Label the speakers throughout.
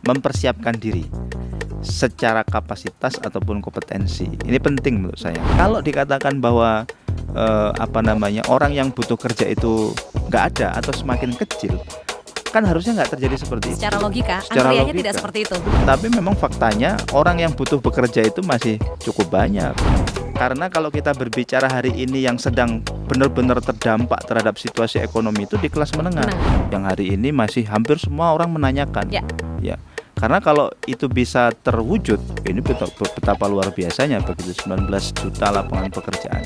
Speaker 1: mempersiapkan diri secara kapasitas ataupun kompetensi. Ini penting menurut saya. Kalau dikatakan bahwa orang yang butuh kerja itu nggak ada atau semakin kecil, kan harusnya nggak terjadi seperti itu.
Speaker 2: Secara logika,
Speaker 1: Secara
Speaker 2: antriannya
Speaker 1: logika.
Speaker 2: tidak seperti itu.
Speaker 1: Tapi memang faktanya orang yang butuh bekerja itu masih cukup banyak. Karena kalau kita berbicara hari ini yang sedang benar-benar terdampak terhadap situasi ekonomi itu di kelas menengah. Yang hari ini masih hampir semua orang menanyakan. Ya. Karena kalau itu bisa terwujud, ini betapa luar biasanya begitu 19 juta lapangan pekerjaan.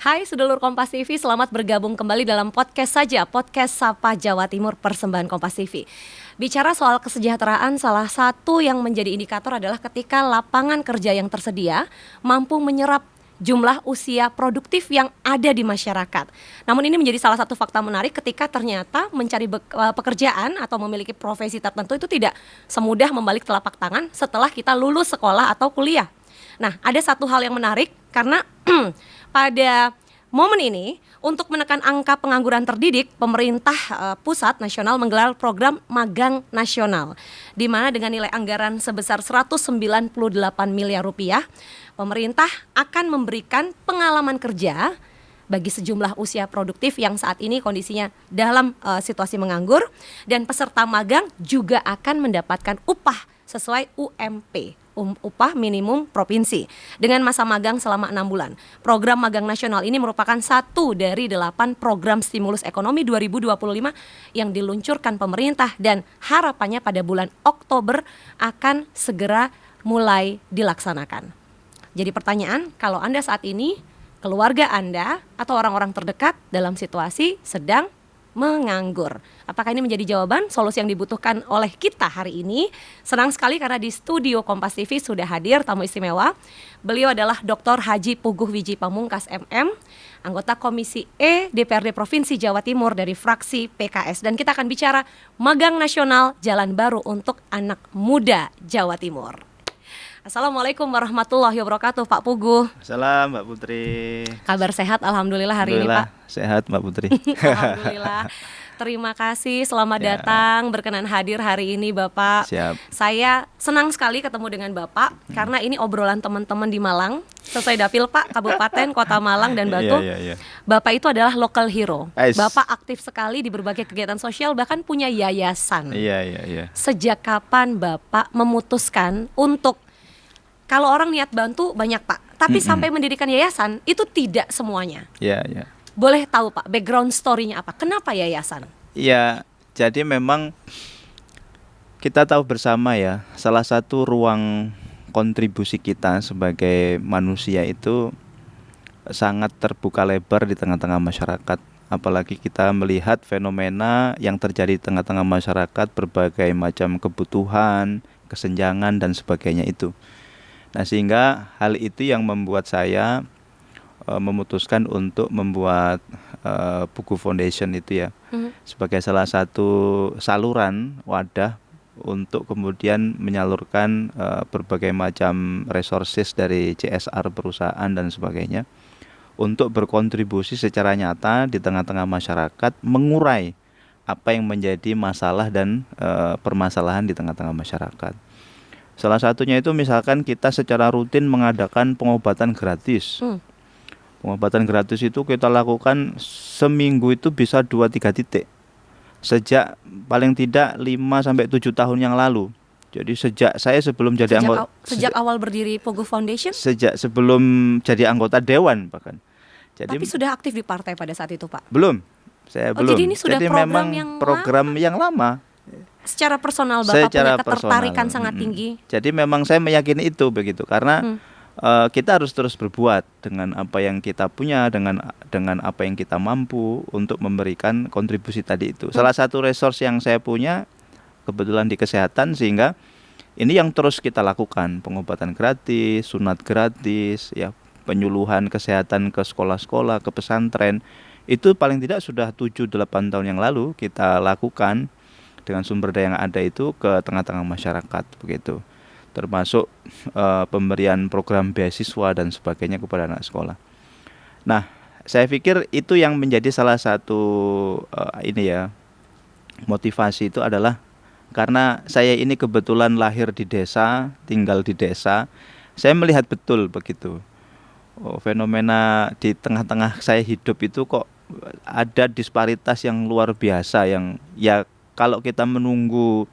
Speaker 2: Hai sedulur Kompas TV, selamat bergabung kembali dalam podcast saja, podcast Sapa Jawa Timur persembahan Kompas TV. Bicara soal kesejahteraan, salah satu yang menjadi indikator adalah ketika lapangan kerja yang tersedia mampu menyerap jumlah usia produktif yang ada di masyarakat. Namun ini menjadi salah satu fakta menarik ketika ternyata mencari pekerjaan atau memiliki profesi tertentu itu tidak semudah membalik telapak tangan setelah kita lulus sekolah atau kuliah. Nah, ada satu hal yang menarik karena pada momen ini untuk menekan angka pengangguran terdidik, pemerintah pusat nasional menggelar program magang nasional, di mana dengan nilai anggaran sebesar 198 miliar rupiah, pemerintah akan memberikan pengalaman kerja bagi sejumlah usia produktif yang saat ini kondisinya dalam situasi menganggur, dan peserta magang juga akan mendapatkan upah sesuai UMP. Upah minimum provinsi dengan masa magang selama 6 bulan. Program magang nasional ini merupakan satu dari 8 program stimulus ekonomi 2025 yang diluncurkan pemerintah dan harapannya pada bulan Oktober akan segera mulai dilaksanakan. Jadi pertanyaan, kalau Anda saat ini, keluarga Anda atau orang-orang terdekat dalam situasi sedang menganggur, apakah ini menjadi jawaban solusi yang dibutuhkan oleh kita hari ini? Senang sekali karena di studio Kompas TV sudah hadir tamu istimewa. Beliau adalah Dr. Haji Puguh Wiji Pamungkas MM, anggota Komisi E DPRD Provinsi Jawa Timur dari fraksi PKS, dan kita akan bicara magang nasional jalan baru untuk anak muda Jawa Timur. Assalamualaikum warahmatullahi wabarakatuh, Pak Puguh.
Speaker 1: Salam Mbak Putri.
Speaker 2: Kabar sehat alhamdulillah hari ini, Pak.
Speaker 1: Sehat Mbak Putri.
Speaker 2: Alhamdulillah. Terima kasih, selamat datang, berkenan hadir hari ini Bapak.
Speaker 1: Siap.
Speaker 2: Saya senang sekali ketemu dengan Bapak karena ini obrolan teman-teman di Malang, sesuai dapil Pak, Kabupaten, Kota Malang dan Batu. Bapak itu adalah local hero. Bapak aktif sekali di berbagai kegiatan sosial, bahkan punya yayasan. Sejak kapan Bapak memutuskan untuk, kalau orang niat bantu banyak Pak, tapi sampai mendirikan yayasan itu tidak semuanya. Boleh tahu Pak background story-nya apa? Kenapa yayasan?
Speaker 1: Ya, jadi memang kita tahu bersama ya, salah satu ruang kontribusi kita sebagai manusia itu sangat terbuka lebar di tengah-tengah masyarakat. Apalagi kita melihat fenomena yang terjadi di tengah-tengah masyarakat, berbagai macam kebutuhan, kesenjangan dan sebagainya itu. Nah, sehingga hal itu yang membuat saya memutuskan untuk membuat Buku Foundation itu ya, sebagai salah satu saluran wadah untuk kemudian menyalurkan berbagai macam resources dari CSR perusahaan dan sebagainya untuk berkontribusi secara nyata di tengah-tengah masyarakat, mengurai apa yang menjadi masalah dan permasalahan di tengah-tengah masyarakat. Salah satunya itu misalkan kita secara rutin mengadakan pengobatan gratis. Pengobatan gratis itu kita lakukan seminggu itu bisa 2-3 titik. Sejak paling tidak 5-7 tahun yang lalu. Jadi sejak saya sebelum jadi anggota,
Speaker 2: sejak awal berdiri Puguh Foundation?
Speaker 1: Sejak sebelum jadi anggota dewan bahkan. Jadi,
Speaker 2: tapi sudah aktif di partai pada saat itu Pak?
Speaker 1: Belum. Saya belum.
Speaker 2: Jadi ini sudah
Speaker 1: program yang lama.
Speaker 2: Secara personal Bapak punya ketertarikan sangat tinggi.
Speaker 1: Jadi memang saya meyakini itu begitu, karena kita harus terus berbuat dengan apa yang kita punya, dengan apa yang kita mampu untuk memberikan kontribusi tadi itu. Salah satu resource yang saya punya kebetulan di kesehatan, sehingga ini yang terus kita lakukan, pengobatan gratis, sunat gratis, ya, penyuluhan kesehatan ke sekolah-sekolah, ke pesantren. Itu paling tidak sudah 7-8 tahun yang lalu kita lakukan dengan sumber daya yang ada itu ke tengah-tengah masyarakat begitu. termasuk pemberian program beasiswa dan sebagainya kepada anak sekolah. Nah, saya pikir itu yang menjadi salah satu motivasi itu adalah karena saya ini kebetulan lahir di desa, tinggal di desa, saya melihat betul begitu. Fenomena di tengah-tengah saya hidup itu kok ada disparitas yang luar biasa yang ya kalau kita menunggu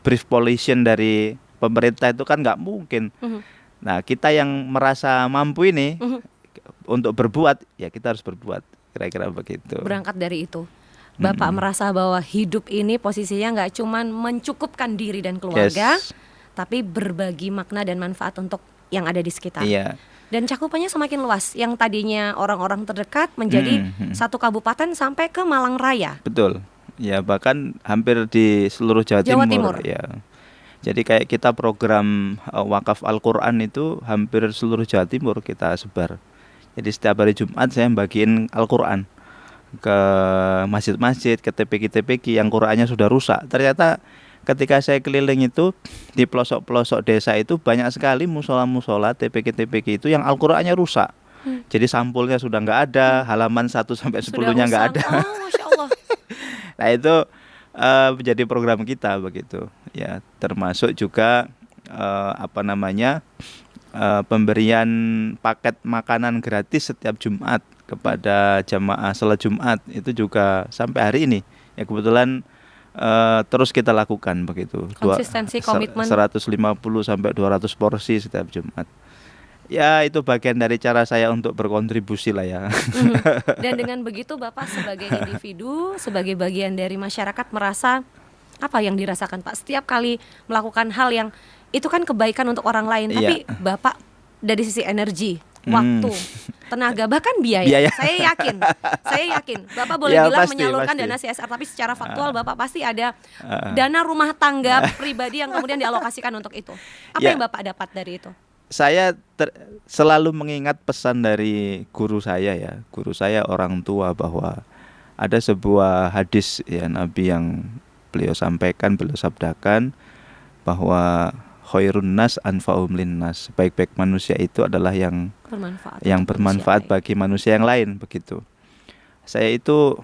Speaker 1: brief pollution dari pemerintah itu kan nggak mungkin. Nah, kita yang merasa mampu ini untuk berbuat, ya kita harus berbuat, kira-kira begitu.
Speaker 2: Berangkat dari itu, Bapak merasa bahwa hidup ini posisinya nggak cuman mencukupkan diri dan keluarga, tapi berbagi makna dan manfaat untuk yang ada di sekitar.
Speaker 1: Iya.
Speaker 2: Dan cakupannya semakin luas, yang tadinya orang-orang terdekat menjadi satu kabupaten sampai ke Malang Raya.
Speaker 1: Betul. Ya, bahkan hampir di seluruh Jawa Timur. Ya. Jadi kayak kita program wakaf Al-Quran itu hampir seluruh Jawa Timur kita sebar. Jadi setiap hari Jumat saya bagiin Al-Quran ke masjid-masjid, ke TPQ-TPQ yang Qurannya sudah rusak. Ternyata ketika saya keliling itu di pelosok-pelosok desa itu banyak sekali musola-musola, TPQ-TPQ itu yang Al-Qurannya rusak. Jadi sampulnya sudah nggak ada, halaman 1 sampai 10-nya nggak ada.
Speaker 2: Oh, Masya Allah.
Speaker 1: Nah, itu menjadi program kita begitu. Ya, termasuk juga pemberian paket makanan gratis setiap Jumat kepada jamaah salat Jumat itu juga sampai hari ini. Ya kebetulan terus kita lakukan begitu.
Speaker 2: Konsistensi, komitmen
Speaker 1: 150 sampai 200 porsi setiap Jumat. Ya, itu bagian dari cara saya untuk berkontribusi lah ya.
Speaker 2: Dan dengan begitu Bapak sebagai individu, sebagai bagian dari masyarakat merasa apa yang dirasakan Pak setiap kali melakukan hal yang itu kan kebaikan untuk orang lain, tapi Bapak dari sisi energi, waktu, tenaga, bahkan biaya. Saya yakin Bapak boleh bilang menyalurkan dana CSR, tapi secara faktual Bapak pasti ada dana rumah tangga pribadi yang kemudian dialokasikan untuk itu. Apa yang Bapak dapat dari itu?
Speaker 1: Saya selalu mengingat pesan dari guru saya orang tua, bahwa ada sebuah hadis ya Nabi yang beliau sampaikan, beliau sabdakan bahwa khairun nas anfa'um linnas, baik-baik manusia itu adalah yang bermanfaat bagi manusia yang lain begitu. Saya itu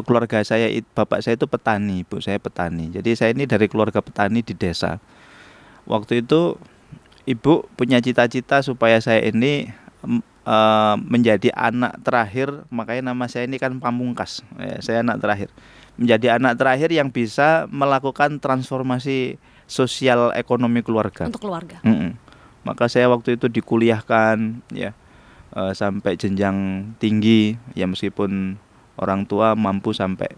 Speaker 1: keluarga saya, bapak saya itu petani, ibu saya petani. Jadi saya ini dari keluarga petani di desa. Waktu itu ibu punya cita-cita supaya saya ini menjadi anak terakhir, makanya nama saya ini kan Pamungkas. Saya anak terakhir. Menjadi anak terakhir yang bisa melakukan transformasi sosial ekonomi keluarga.
Speaker 2: Untuk keluarga.
Speaker 1: Maka saya waktu itu dikuliahkan ya sampai jenjang tinggi ya, meskipun orang tua mampu sampai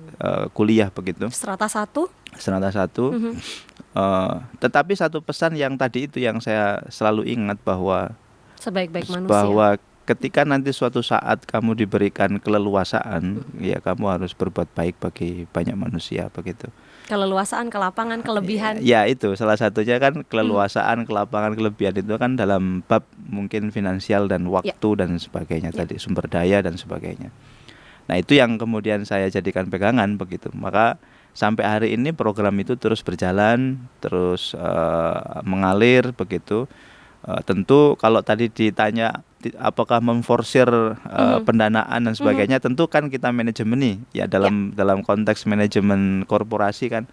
Speaker 1: kuliah begitu. Strata 1. Tetapi satu pesan yang tadi itu yang saya selalu ingat, bahwa
Speaker 2: sebaik-baik manusia,
Speaker 1: bahwa ketika nanti suatu saat kamu diberikan keleluasaan, ya kamu harus berbuat baik bagi banyak manusia begitu.
Speaker 2: Keleluasaan, kelapangan, kelebihan.
Speaker 1: Ya itu salah satunya kan keleluasaan, kelapangan, kelebihan itu kan dalam bab mungkin finansial dan waktu dan sebagainya tadi, sumber daya dan sebagainya. Nah, itu yang kemudian saya jadikan pegangan begitu. Maka sampai hari ini program itu terus berjalan, terus mengalir begitu. Tentu kalau tadi ditanya apakah memforsir pendanaan dan sebagainya, tentu kan kita manajemeni ya dalam konteks manajemen korporasi kan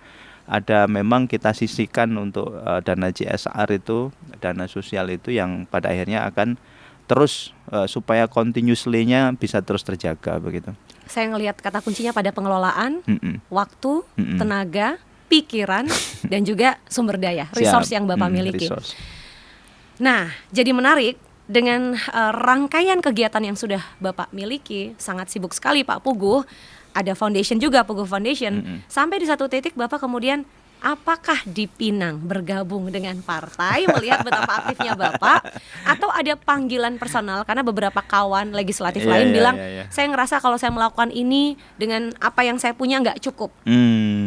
Speaker 1: ada, memang kita sisihkan untuk dana CSR itu, dana sosial itu yang pada akhirnya akan terus supaya continuously-nya bisa terus terjaga begitu.
Speaker 2: Saya ngelihat kata kuncinya pada pengelolaan, waktu, tenaga, pikiran, dan juga sumber daya, resource yang Bapak miliki.
Speaker 1: Resource.
Speaker 2: Nah, jadi menarik dengan rangkaian kegiatan yang sudah Bapak miliki, sangat sibuk sekali Pak Puguh, ada foundation juga, Puguh Foundation, sampai di satu titik Bapak kemudian apakah dipinang bergabung dengan partai melihat betapa aktifnya Bapak, atau ada panggilan personal karena beberapa kawan legislatif lain bilang saya ngerasa kalau saya melakukan ini dengan apa yang saya punya nggak cukup.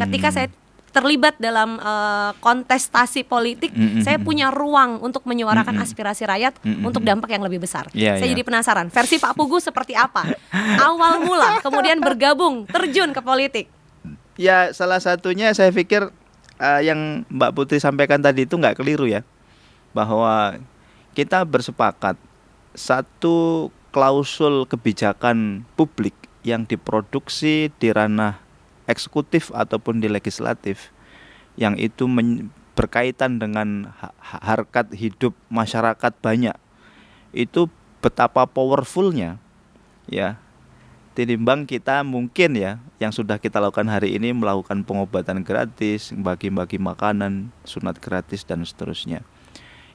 Speaker 2: Ketika saya terlibat dalam kontestasi politik, saya punya ruang untuk menyuarakan aspirasi rakyat untuk dampak yang lebih besar. Saya jadi penasaran, versi Pak Puguh seperti apa? Awal mula kemudian bergabung, terjun ke politik.
Speaker 1: Ya, salah satunya saya pikir yang Mbak Putri sampaikan tadi itu nggak keliru ya, bahwa kita bersepakat satu klausul kebijakan publik yang diproduksi di ranah eksekutif ataupun di legislatif yang itu berkaitan dengan harkat hidup masyarakat banyak, itu betapa powerfulnya ya, tinimbang kita mungkin ya yang sudah kita lakukan hari ini, melakukan pengobatan gratis, bagi-bagi makanan, sunat gratis dan seterusnya.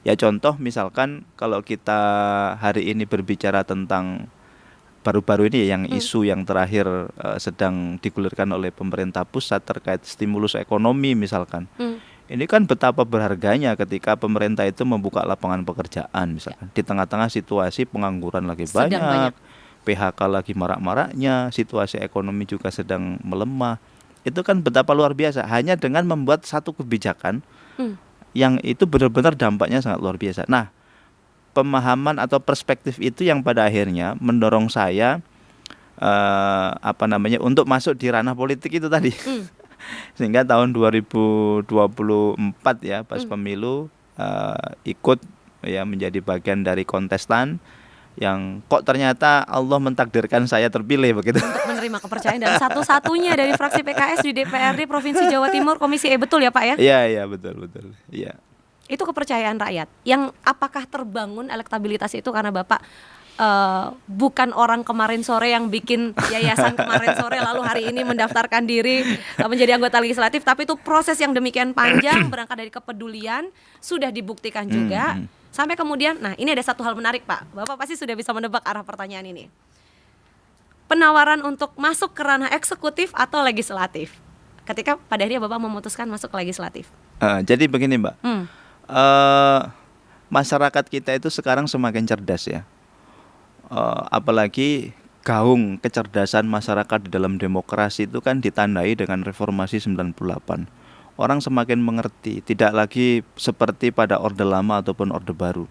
Speaker 1: Ya contoh misalkan kalau kita hari ini berbicara tentang baru-baru ini yang isu yang terakhir sedang digulirkan oleh pemerintah pusat terkait stimulus ekonomi misalkan. Ini kan betapa berharganya ketika pemerintah itu membuka lapangan pekerjaan misalkan. Di tengah-tengah situasi pengangguran lagi banyak, PHK lagi marak-maraknya, situasi ekonomi juga sedang melemah. Itu kan betapa luar biasa hanya dengan membuat satu kebijakan yang itu benar-benar dampaknya sangat luar biasa. Nah, pemahaman atau perspektif itu yang pada akhirnya mendorong saya untuk masuk di ranah politik itu tadi. Sehingga tahun 2024 ya pas pemilu ikut ya menjadi bagian dari kontestan yang kok ternyata Allah mentakdirkan saya terpilih begitu.
Speaker 2: Untuk menerima kepercayaan dan satu-satunya dari fraksi PKS di DPRD Provinsi Jawa Timur Komisi E, betul ya Pak ya?
Speaker 1: Iya betul. Iya.
Speaker 2: Itu kepercayaan rakyat. Yang apakah terbangun elektabilitas itu karena Bapak bukan orang kemarin sore yang bikin yayasan kemarin sore lalu hari ini mendaftarkan diri menjadi anggota legislatif, tapi itu proses yang demikian panjang berangkat dari kepedulian, sudah dibuktikan juga sampai kemudian. Nah, ini ada satu hal menarik Pak, Bapak pasti sudah bisa menebak arah pertanyaan ini. Penawaran untuk masuk ke ranah eksekutif atau legislatif, ketika pada akhirnya Bapak memutuskan masuk ke legislatif.
Speaker 1: Jadi begini Mbak, masyarakat kita itu sekarang semakin cerdas ya. Apalagi gaung kecerdasan masyarakat di dalam demokrasi itu kan ditandai dengan reformasi 98. Orang semakin mengerti, tidak lagi seperti pada Orde Lama ataupun Orde Baru.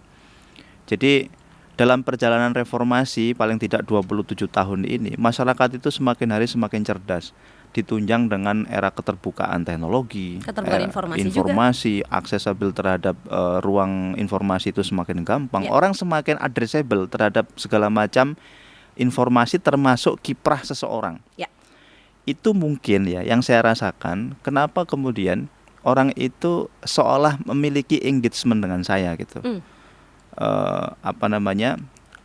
Speaker 1: Jadi dalam perjalanan reformasi paling tidak 27 tahun ini, masyarakat itu semakin hari semakin cerdas, ditunjang dengan era keterbukaan teknologi, informasi aksesibel terhadap ruang informasi itu semakin gampang. Orang semakin addressable terhadap segala macam informasi termasuk kiprah seseorang. Itu mungkin ya yang saya rasakan kenapa kemudian orang itu seolah memiliki engagement dengan saya gitu.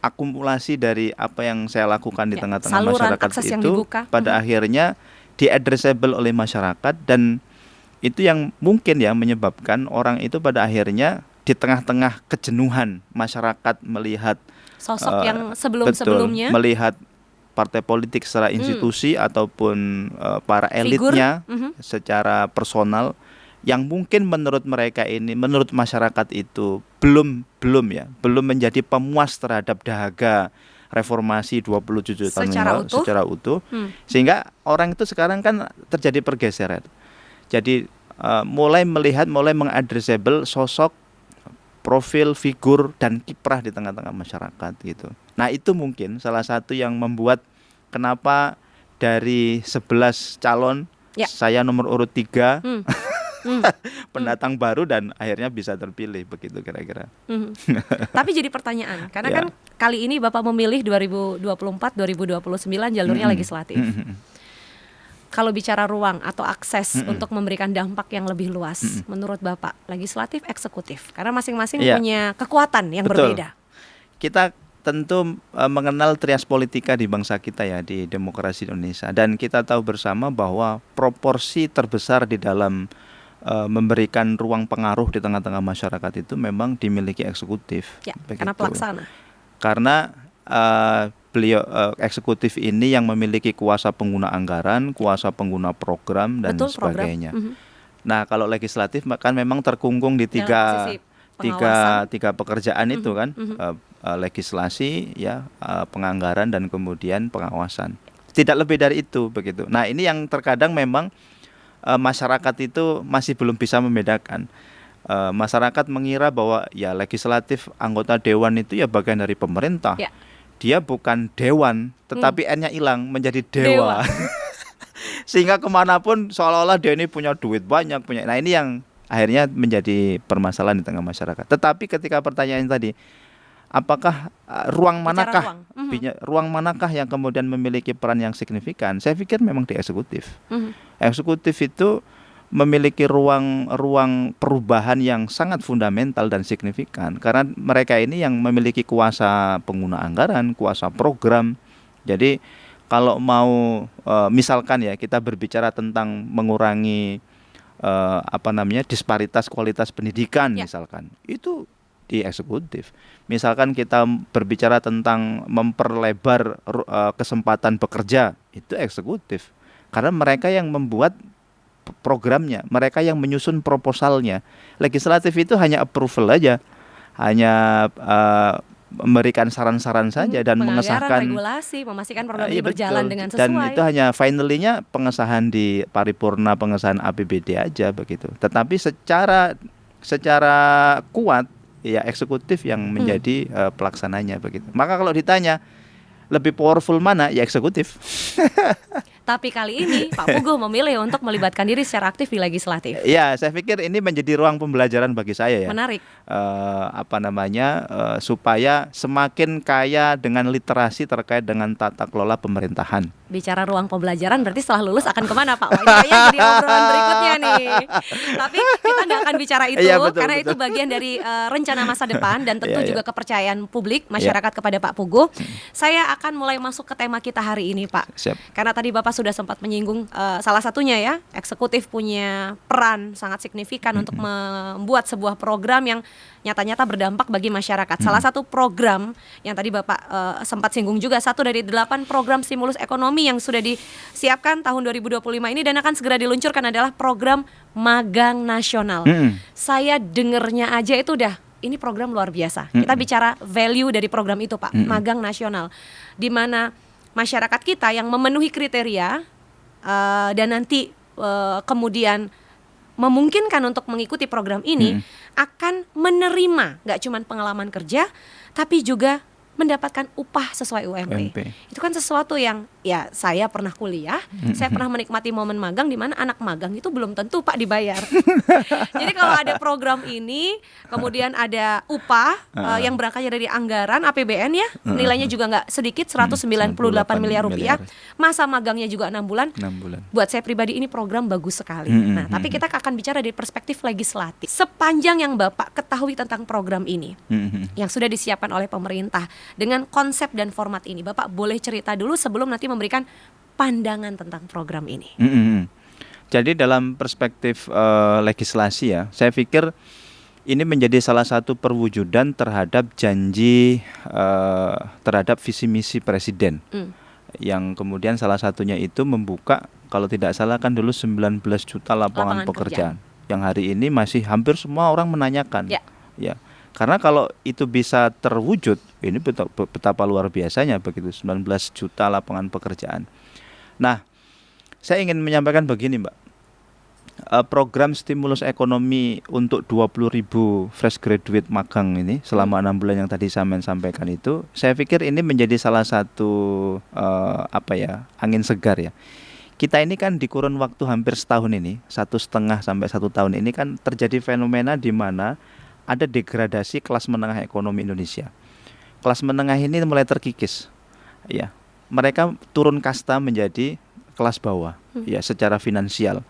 Speaker 1: Akumulasi dari apa yang saya lakukan di tengah-tengah masyarakat itu pada akhirnya di-addressable oleh masyarakat, dan itu yang mungkin ya menyebabkan orang itu pada akhirnya di tengah-tengah kejenuhan masyarakat melihat
Speaker 2: sosok yang sebelum-sebelumnya,
Speaker 1: melihat partai politik secara institusi ataupun para elitnya secara personal yang mungkin menurut mereka ini, menurut masyarakat itu belum menjadi pemuas terhadap dahaga reformasi 27 tahun secara utuh. Sehingga orang itu sekarang kan terjadi pergeseran. Jadi mulai mengadressable sosok, profil, figur dan kiprah di tengah-tengah masyarakat gitu. Nah, itu mungkin salah satu yang membuat kenapa dari 11 calon saya nomor urut 3 pendatang baru dan akhirnya bisa terpilih begitu kira-kira.
Speaker 2: Tapi jadi pertanyaan, karena kan kali ini Bapak memilih 2024-2029 jalurnya legislatif. Kalau bicara ruang atau akses untuk memberikan dampak yang lebih luas, menurut Bapak legislatif, eksekutif, karena masing-masing punya kekuatan yang berbeda.
Speaker 1: Kita tentu mengenal trias politika di bangsa kita ya, di demokrasi Indonesia, dan kita tahu bersama bahwa proporsi terbesar di dalam memberikan ruang pengaruh di tengah-tengah masyarakat itu memang dimiliki eksekutif.
Speaker 2: Karena pelaksana.
Speaker 1: Karena beliau eksekutif ini yang memiliki kuasa pengguna anggaran, kuasa pengguna program dan sebagainya. Nah, kalau legislatif kan memang terkungkung di tiga pekerjaan itu kan, legislasi ya, penganggaran dan kemudian pengawasan. Tidak lebih dari itu begitu. Nah, ini yang terkadang memang masyarakat itu masih belum bisa membedakan. Masyarakat mengira bahwa ya legislatif, anggota dewan itu ya bagian dari pemerintah. Dia bukan dewan, tetapi N-nya hilang menjadi dewa. Sehingga kemanapun seolah-olah dia ini punya duit banyak, punya. Nah, ini yang akhirnya menjadi permasalahan di tengah masyarakat. Tetapi ketika pertanyaan tadi, apakah ruang
Speaker 2: Bicara
Speaker 1: manakah
Speaker 2: ruang. Mhm,
Speaker 1: ruang manakah yang kemudian memiliki peran yang signifikan? Saya pikir memang di eksekutif.
Speaker 2: mhm.
Speaker 1: Eksekutif itu memiliki ruang perubahan yang sangat fundamental dan signifikan karena mereka ini yang memiliki kuasa pengguna anggaran, kuasa program. Jadi kalau mau misalkan ya kita berbicara tentang mengurangi disparitas kualitas pendidikan
Speaker 2: Ya.
Speaker 1: misalkan, itu di eksekutif. Misalkan kita berbicara tentang memperlebar kesempatan bekerja, itu eksekutif. Karena mereka yang membuat programnya, mereka yang menyusun proposalnya. Legislatif itu hanya approval aja, hanya memberikan saran-saran saja dan
Speaker 2: Penganggaran,
Speaker 1: mengesahkan.
Speaker 2: regulasi, memastikan program
Speaker 1: Iya,
Speaker 2: ini berjalan
Speaker 1: betul.
Speaker 2: dengan
Speaker 1: Dan
Speaker 2: sesuai.
Speaker 1: itu hanya finally-nya pengesahan di paripurna, pengesahan APBD aja begitu. Tetapi secara kuat ya eksekutif yang menjadi pelaksananya begitu. Maka kalau ditanya lebih powerful mana, ya eksekutif.
Speaker 2: Tapi kali ini Pak Puguh memilih untuk melibatkan diri secara aktif di legislatif.
Speaker 1: Ya, saya pikir ini menjadi ruang pembelajaran bagi saya ya.
Speaker 2: Menarik.
Speaker 1: Supaya semakin kaya dengan literasi terkait dengan tata kelola pemerintahan.
Speaker 2: Bicara ruang pembelajaran berarti setelah lulus akan kemana Pak? Wah, ini kayaknya jadi obrolan berikutnya nih. Tapi kita nggak akan bicara itu
Speaker 1: Iya, betul,
Speaker 2: karena
Speaker 1: betul.
Speaker 2: itu bagian dari rencana masa depan dan tentu
Speaker 1: Iya,
Speaker 2: juga kepercayaan publik masyarakat kepada Pak Puguh. Saya akan mulai masuk ke tema kita hari ini Pak.
Speaker 1: Siap.
Speaker 2: Karena tadi Bapak sudah sempat menyinggung salah satunya ya, eksekutif punya peran sangat signifikan untuk membuat sebuah program yang nyata-nyata berdampak bagi masyarakat. Salah satu program yang tadi Bapak sempat singgung juga, satu dari 8 program stimulus ekonomi yang sudah disiapkan tahun 2025 ini dan akan segera diluncurkan adalah program magang nasional. Saya dengernya aja itu udah, ini program luar biasa. Kita bicara value dari program itu Pak, magang nasional. Di mana masyarakat kita yang memenuhi kriteria dan nanti kemudian memungkinkan untuk mengikuti program ini akan menerima nggak cuma pengalaman kerja tapi juga mendapatkan upah sesuai UMP. Itu kan sesuatu yang ya saya pernah kuliah, saya pernah menikmati momen magang di mana anak magang itu belum tentu Pak dibayar. Jadi kalau ada program ini, kemudian ada upah yang berangkatnya dari anggaran APBN ya, nilainya juga nggak sedikit 198 miliar rupiah. Masa magangnya juga 6 bulan.
Speaker 1: 6 bulan.
Speaker 2: Buat saya pribadi ini program bagus sekali. Nah, tapi kita akan bicara dari perspektif legislatif. Sepanjang yang Bapak ketahui tentang program ini yang sudah disiapkan oleh pemerintah dengan konsep dan format ini, Bapak boleh cerita dulu sebelum nanti memberikan pandangan tentang program ini.
Speaker 1: Jadi dalam perspektif legislasi ya, saya pikir ini menjadi salah satu perwujudan terhadap janji terhadap visi misi presiden. Yang kemudian salah satunya itu membuka, kalau tidak salah kan dulu 19 juta lapangan pekerjaan. Yang hari ini masih hampir semua orang menanyakan. Ya. Karena kalau itu bisa terwujud, ini betapa luar biasanya begitu, 19 juta lapangan pekerjaan. Nah, saya ingin menyampaikan begini Mbak, program stimulus ekonomi untuk 20.000 fresh graduate magang ini selama 6 bulan yang tadi saya sampaikan itu, saya pikir ini menjadi salah satu angin segar ya. Kita ini kan di kurun waktu hampir setahun ini, 1,5 sampai 1 tahun ini kan terjadi fenomena di mana ada degradasi kelas menengah ekonomi Indonesia. Kelas menengah ini mulai terkikis, ya. Mereka turun kasta menjadi kelas bawah, ya, secara finansial.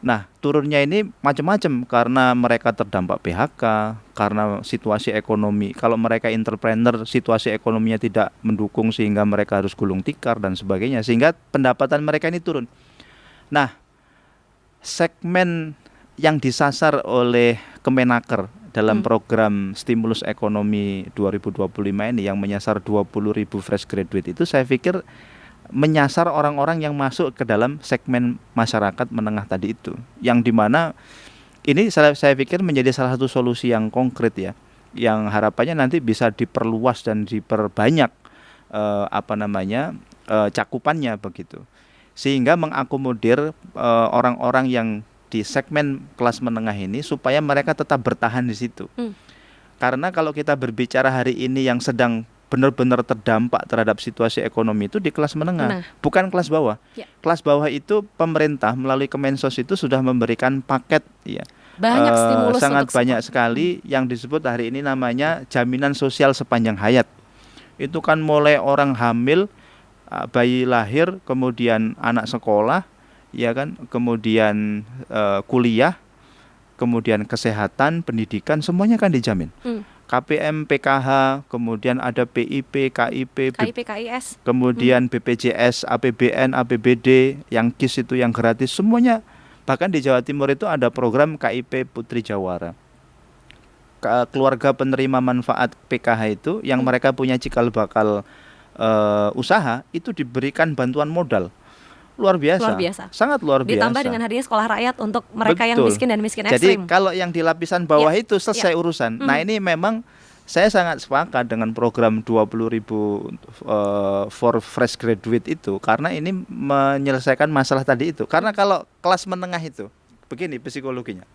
Speaker 1: Nah, turunnya ini macam-macam karena mereka terdampak PHK, karena situasi ekonomi. Kalau mereka entrepreneur, situasi ekonominya tidak mendukung sehingga mereka harus gulung tikar dan sebagainya, sehingga pendapatan mereka ini turun. Nah, segmen yang disasar oleh Kemenaker dalam program stimulus ekonomi 2025 ini yang menyasar 20.000 fresh graduate itu, saya pikir menyasar orang-orang yang masuk ke dalam segmen masyarakat menengah tadi itu, yang dimana ini saya pikir menjadi salah satu solusi yang konkret ya, yang harapannya nanti bisa diperluas dan diperbanyak cakupannya begitu, sehingga mengakomodir orang-orang yang di segmen kelas menengah ini supaya mereka tetap bertahan di situ. Karena kalau kita berbicara hari ini yang sedang benar-benar terdampak terhadap situasi ekonomi itu di kelas menengah, bukan kelas bawah.
Speaker 2: Ya.
Speaker 1: Kelas bawah itu pemerintah melalui Kemensos itu sudah memberikan paket, ya,
Speaker 2: Banyak stimulus
Speaker 1: sangat
Speaker 2: untuk
Speaker 1: banyak
Speaker 2: support.
Speaker 1: sekali yang disebut hari ini namanya jaminan sosial sepanjang hayat. Itu kan mulai orang hamil, bayi lahir, kemudian anak sekolah, ya kan, kemudian kuliah, kemudian kesehatan, pendidikan, semuanya kan dijamin. KPM, PKH, kemudian ada PIP, KIP,
Speaker 2: KIS,
Speaker 1: kemudian BPJS, APBN, APBD, yang KIS itu yang gratis, semuanya. Bahkan di Jawa Timur itu ada program KIP Putri Jawara. Keluarga penerima manfaat PKH itu yang mereka punya cikal bakal usaha itu diberikan bantuan modal. Luar biasa. Sangat luar biasa.
Speaker 2: Ditambah dengan hadirnya sekolah rakyat untuk mereka yang miskin dan miskin
Speaker 1: Jadi
Speaker 2: ekstrim.
Speaker 1: kalau yang di lapisan bawah itu selesai urusan. Nah, ini memang saya sangat sepakat dengan program 20.000 for fresh graduate itu, karena ini menyelesaikan masalah tadi itu. Karena kalau kelas menengah itu begini psikologinya.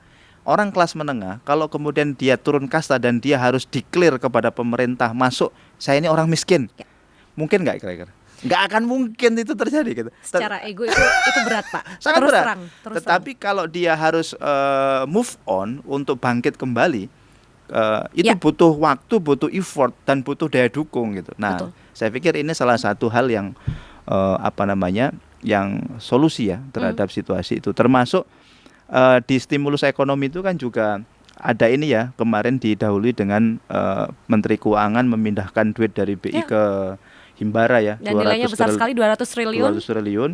Speaker 1: Orang kelas menengah kalau kemudian dia turun kasta dan dia harus declare kepada pemerintah masuk, saya ini orang miskin. Mungkin nggak kira-kira? Nggak akan mungkin itu terjadi gitu.
Speaker 2: Secara ego itu berat, Pak.
Speaker 1: Sangat
Speaker 2: terus
Speaker 1: berat.
Speaker 2: Terus
Speaker 1: Tetapi kalau dia harus move on untuk bangkit kembali, itu butuh waktu, butuh effort, dan butuh daya dukung gitu. Nah, saya pikir ini salah satu hal yang yang solusi ya terhadap situasi itu. Termasuk di stimulus ekonomi itu kan juga ada ini ya, kemarin didahului dengan Menteri Keuangan memindahkan duit dari BI ke Himbara ya,
Speaker 2: dan nilainya besar sekali, 200 triliun.
Speaker 1: 200 triliun.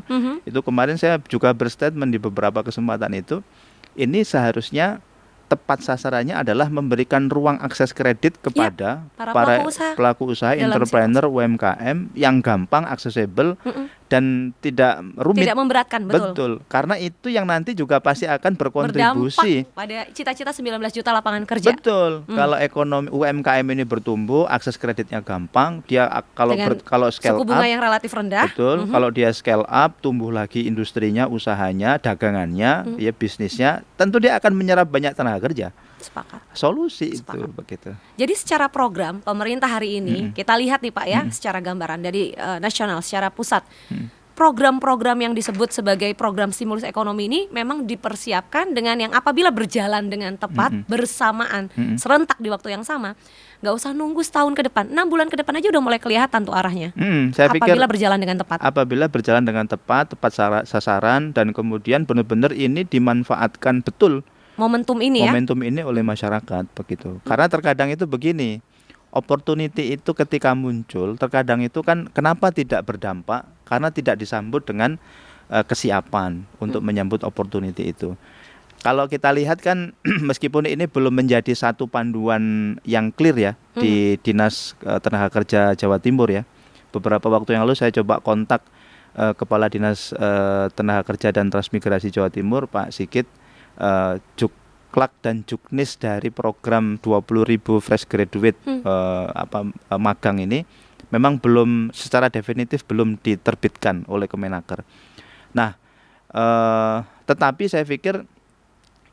Speaker 1: Itu kemarin saya juga berstatement di beberapa kesempatan itu. Ini seharusnya tepat sasarannya adalah memberikan ruang akses kredit kepada para pelaku usaha entrepreneur UMKM yang gampang, aksesibel, dan tidak rumit.
Speaker 2: Tidak memberatkan,
Speaker 1: betul. Karena itu yang nanti juga pasti akan berkontribusi
Speaker 2: berdampak pada cita-cita 19 juta lapangan kerja.
Speaker 1: Betul. Kalau ekonomi UMKM ini bertumbuh, akses kreditnya gampang, dia kalau scale
Speaker 2: suku bunga
Speaker 1: up
Speaker 2: yang relatif rendah.
Speaker 1: Betul. Kalau dia scale up, tumbuh lagi industrinya, usahanya, dagangannya, ya bisnisnya, tentu dia akan menyerap banyak tenaga kerja.
Speaker 2: Sepakat.
Speaker 1: Solusi
Speaker 2: Sepakat.
Speaker 1: itu begitu.
Speaker 2: Jadi secara program pemerintah hari ini kita lihat nih Pak ya, secara gambaran dari nasional, secara pusat, program-program yang disebut sebagai program stimulus ekonomi ini memang dipersiapkan dengan yang apabila berjalan dengan tepat, bersamaan, serentak di waktu yang sama, nggak usah nunggu setahun ke depan, 6 bulan ke depan aja udah mulai kelihatan tuh arahnya.
Speaker 1: Saya pikir
Speaker 2: berjalan dengan tepat.
Speaker 1: Apabila berjalan dengan tepat sasaran, dan kemudian benar-benar ini dimanfaatkan betul. Momentum ini oleh masyarakat begitu. Karena terkadang itu begini, opportunity itu ketika muncul, terkadang itu kan kenapa tidak berdampak? Karena tidak disambut dengan kesiapan untuk menyambut opportunity itu. Kalau kita lihat kan meskipun ini belum menjadi satu panduan yang clear ya di Dinas Tenaga Kerja Jawa Timur ya. Beberapa waktu yang lalu saya coba kontak Kepala Dinas Tenaga Kerja dan Transmigrasi Jawa Timur, Pak Sigit, Juklak dan Juknis dari program 20.000 fresh graduate magang ini memang belum secara definitif belum diterbitkan oleh Kemenaker. Nah, tetapi saya pikir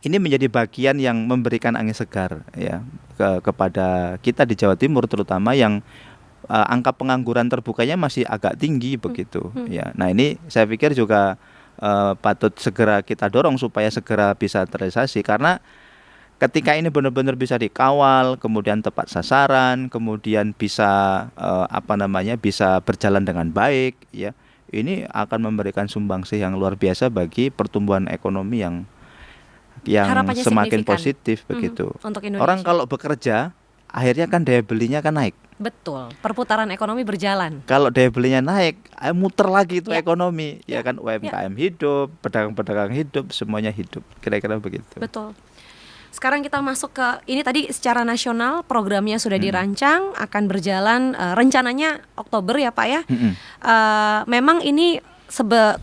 Speaker 1: ini menjadi bagian yang memberikan angin segar ya kepada kita di Jawa Timur, terutama yang angka pengangguran terbukanya masih agak tinggi begitu ya. Nah, ini saya pikir juga patut segera kita dorong supaya segera bisa terrealisasi, karena ketika ini benar-benar bisa dikawal, kemudian tepat sasaran, kemudian bisa bisa berjalan dengan baik ya, ini akan memberikan sumbangsih yang luar biasa bagi pertumbuhan ekonomi yang semakin positif begitu.
Speaker 2: Untuk Indonesia.
Speaker 1: Orang kalau bekerja akhirnya kan daya belinya kan naik.
Speaker 2: Betul, perputaran ekonomi berjalan.
Speaker 1: Kalau daya belinya naik, muter lagi itu ekonomi, ya kan, UMKM hidup, pedagang-pedagang hidup, semuanya hidup, kira-kira begitu.
Speaker 2: Betul. Sekarang kita masuk ke ini tadi secara nasional programnya sudah dirancang, akan berjalan rencananya Oktober ya Pak ya. Memang ini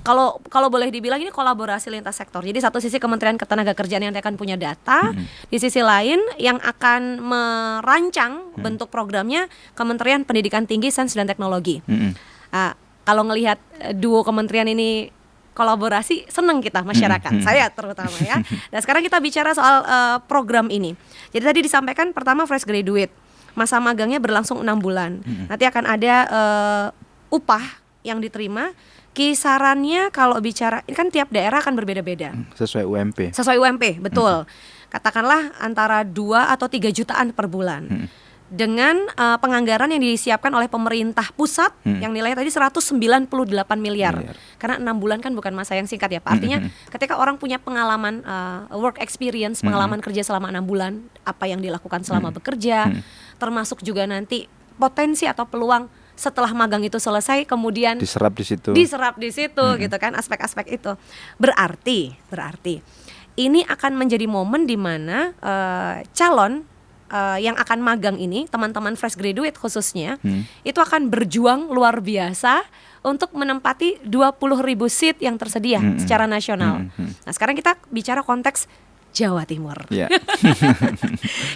Speaker 2: kalau boleh dibilang ini kolaborasi lintas sektor. Jadi satu sisi Kementerian Ketenagakerjaan yang akan punya data, di sisi lain yang akan merancang bentuk programnya Kementerian Pendidikan Tinggi, Sains dan Teknologi. Kalau ngelihat duo kementerian ini kolaborasi, senang kita masyarakat, saya terutama ya. Nah sekarang kita bicara soal program ini. Jadi tadi disampaikan pertama fresh graduate. masa magangnya berlangsung 6 bulan. Nanti akan ada upah yang diterima. Kisarannya kalau bicara, ini kan tiap daerah akan berbeda-beda.
Speaker 1: Sesuai UMP.
Speaker 2: Sesuai UMP, betul. Katakanlah antara 2 atau 3 jutaan per bulan. Dengan penganggaran yang disiapkan oleh pemerintah pusat yang nilainya tadi 198 miliar. Karena 6 bulan kan bukan masa yang singkat ya Pak. Artinya ketika orang punya pengalaman work experience, pengalaman kerja selama 6 bulan, apa yang dilakukan selama bekerja, termasuk juga nanti potensi atau peluang setelah magang itu selesai kemudian
Speaker 1: diserap di situ.
Speaker 2: Gitu kan, aspek-aspek itu. Berarti ini akan menjadi momen di mana calon yang akan magang ini, teman-teman fresh graduate khususnya, itu akan berjuang luar biasa untuk menempati 20.000 seat yang tersedia secara nasional. Nah, sekarang kita bicara konteks Jawa Timur.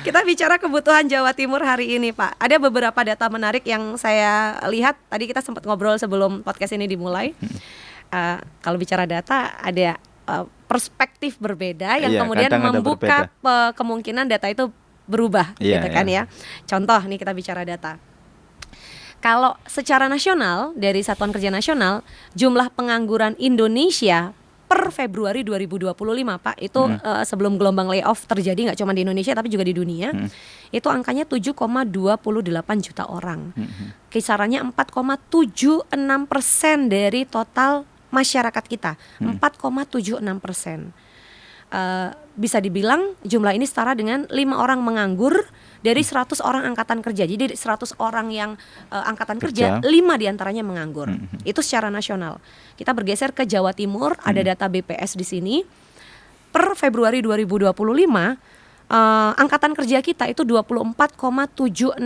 Speaker 2: Kita bicara kebutuhan Jawa Timur hari ini, Pak. Ada beberapa data menarik yang saya lihat. Tadi kita sempat ngobrol sebelum podcast ini dimulai. Kalau bicara data, ada perspektif berbeda yang kemudian membuka kemungkinan data itu berubah, gitu kan ya. Contoh nih kita bicara data. Kalau secara nasional dari Satuan Kerja Nasional, jumlah pengangguran Indonesia per Februari 2025 Pak, itu sebelum gelombang layoff terjadi nggak cuma di Indonesia tapi juga di dunia, itu angkanya 7,28 juta orang. Kisarannya 4,76% dari total masyarakat kita, 4,76%. Bisa dibilang jumlah ini setara dengan 5 orang menganggur dari 100 orang angkatan kerja. Jadi 100 orang yang angkatan kerja, 5 diantaranya menganggur. Itu secara nasional. Kita bergeser ke Jawa Timur, ada data BPS di sini. Per Februari 2025, angkatan kerja kita itu 24,76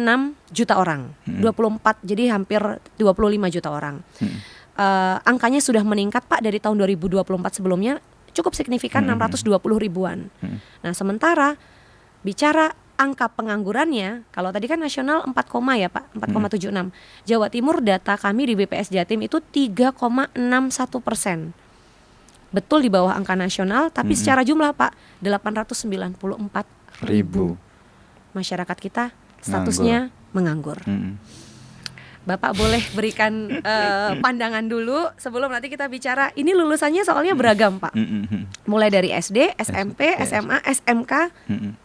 Speaker 2: juta orang. 24, jadi hampir 25 juta orang. Angkanya sudah meningkat Pak dari tahun 2024 sebelumnya, cukup signifikan 620 ribuan. Nah, sementara bicara angka penganggurannya, kalau tadi kan nasional 4, ya Pak, 4,76. Jawa Timur data kami di BPS Jatim itu 3,61%. Betul di bawah angka nasional, tapi secara jumlah Pak 894 ribu masyarakat kita statusnya menganggur. Bapak boleh berikan pandangan dulu sebelum nanti kita bicara. Ini lulusannya soalnya beragam Pak. Mulai dari SD, SMP, SMA, SMK,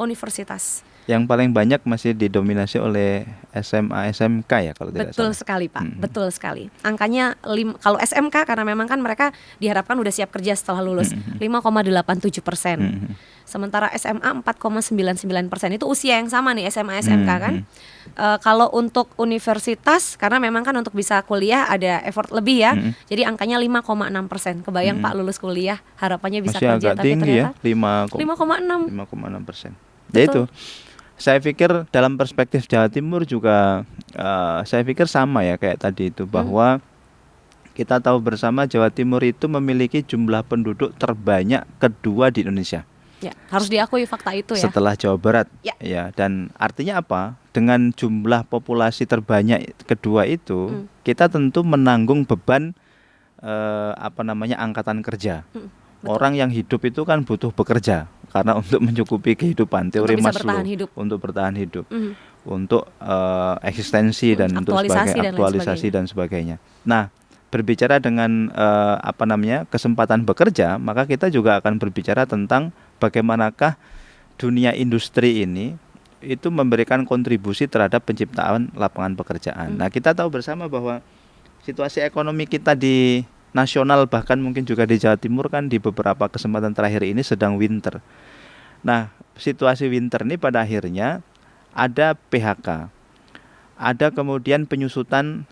Speaker 2: universitas.
Speaker 1: Yang paling banyak masih didominasi oleh SMA, SMK ya kalau tidak salah.
Speaker 2: Betul sekali Pak, betul sekali. Angkanya kalau SMK karena memang kan mereka diharapkan udah siap kerja setelah lulus, 5,87%. Sementara SMA 4,99%. Itu usia yang sama nih SMA, SMK kan. Kalau untuk universitas, karena memang kan untuk bisa kuliah ada effort lebih ya, jadi angkanya 5,6%. Kebayang Pak lulus kuliah harapannya bisa
Speaker 1: masih
Speaker 2: kerja,
Speaker 1: agak
Speaker 2: tapi
Speaker 1: tinggi
Speaker 2: ternyata
Speaker 1: ya, 5,6%. Ya itu, saya pikir dalam perspektif Jawa Timur juga saya pikir sama ya kayak tadi itu, bahwa kita tahu bersama Jawa Timur itu memiliki jumlah penduduk terbanyak kedua di Indonesia.
Speaker 2: Ya, harus diakui fakta itu ya.
Speaker 1: Setelah Jawa Barat.
Speaker 2: Ya.
Speaker 1: Dan artinya apa? Dengan jumlah populasi terbanyak kedua itu, kita tentu menanggung beban angkatan kerja. Orang yang hidup itu kan butuh bekerja karena untuk mencukupi kehidupan, teori Maslow, untuk bertahan hidup, untuk eksistensi dan untuk sebagai aktualisasi dan sebagainya. Nah, berbicara dengan kesempatan bekerja, maka kita juga akan berbicara tentang bagaimanakah dunia industri ini itu memberikan kontribusi terhadap penciptaan lapangan pekerjaan. Nah, kita tahu bersama bahwa situasi ekonomi kita di nasional, bahkan mungkin juga di Jawa Timur kan di beberapa kesempatan terakhir ini sedang winter. Nah, situasi winter ini pada akhirnya ada PHK, ada kemudian penyusutan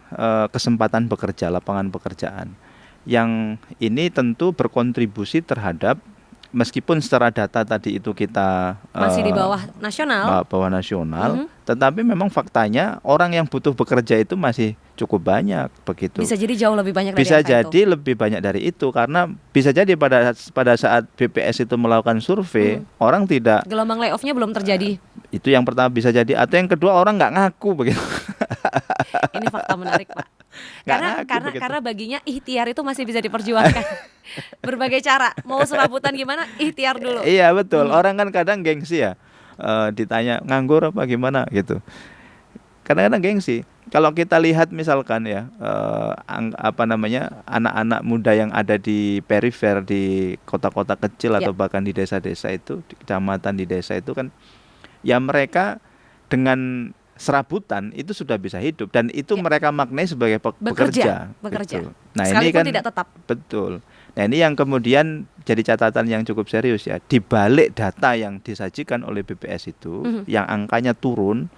Speaker 1: kesempatan bekerja, lapangan pekerjaan, yang ini tentu berkontribusi terhadap, meskipun secara data tadi itu kita
Speaker 2: masih di bawah nasional,
Speaker 1: tetapi memang faktanya orang yang butuh bekerja itu masih cukup banyak begitu.
Speaker 2: Bisa jadi jauh lebih banyak dari
Speaker 1: bisa jadi itu. Lebih banyak dari itu, karena bisa jadi pada saat BPS itu melakukan survei, orang tidak,
Speaker 2: gelombang layoff-nya belum terjadi.
Speaker 1: Itu yang pertama bisa jadi, atau yang kedua orang nggak ngaku begitu.
Speaker 2: Ini fakta menarik Pak. Karena baginya ikhtiar itu masih bisa diperjuangkan. Berbagai cara, mau serabutan gimana, ikhtiar dulu.
Speaker 1: Iya betul, orang kan kadang gengsi ya, ditanya nganggur apa gimana gitu. kadang-kadang gengsi. Kalau kita lihat misalkan ya anak-anak muda yang ada di perifer di kota-kota kecil atau bahkan di desa-desa itu, di kecamatan, di desa itu kan ya mereka dengan serabutan itu sudah bisa hidup dan itu mereka maknai sebagai pekerja. Gitu. Nah,
Speaker 2: sekalipun
Speaker 1: ini kan
Speaker 2: tidak tetap.
Speaker 1: Betul. Nah, ini yang kemudian jadi catatan yang cukup serius ya. Di balik data yang disajikan oleh BPS itu yang angkanya turun,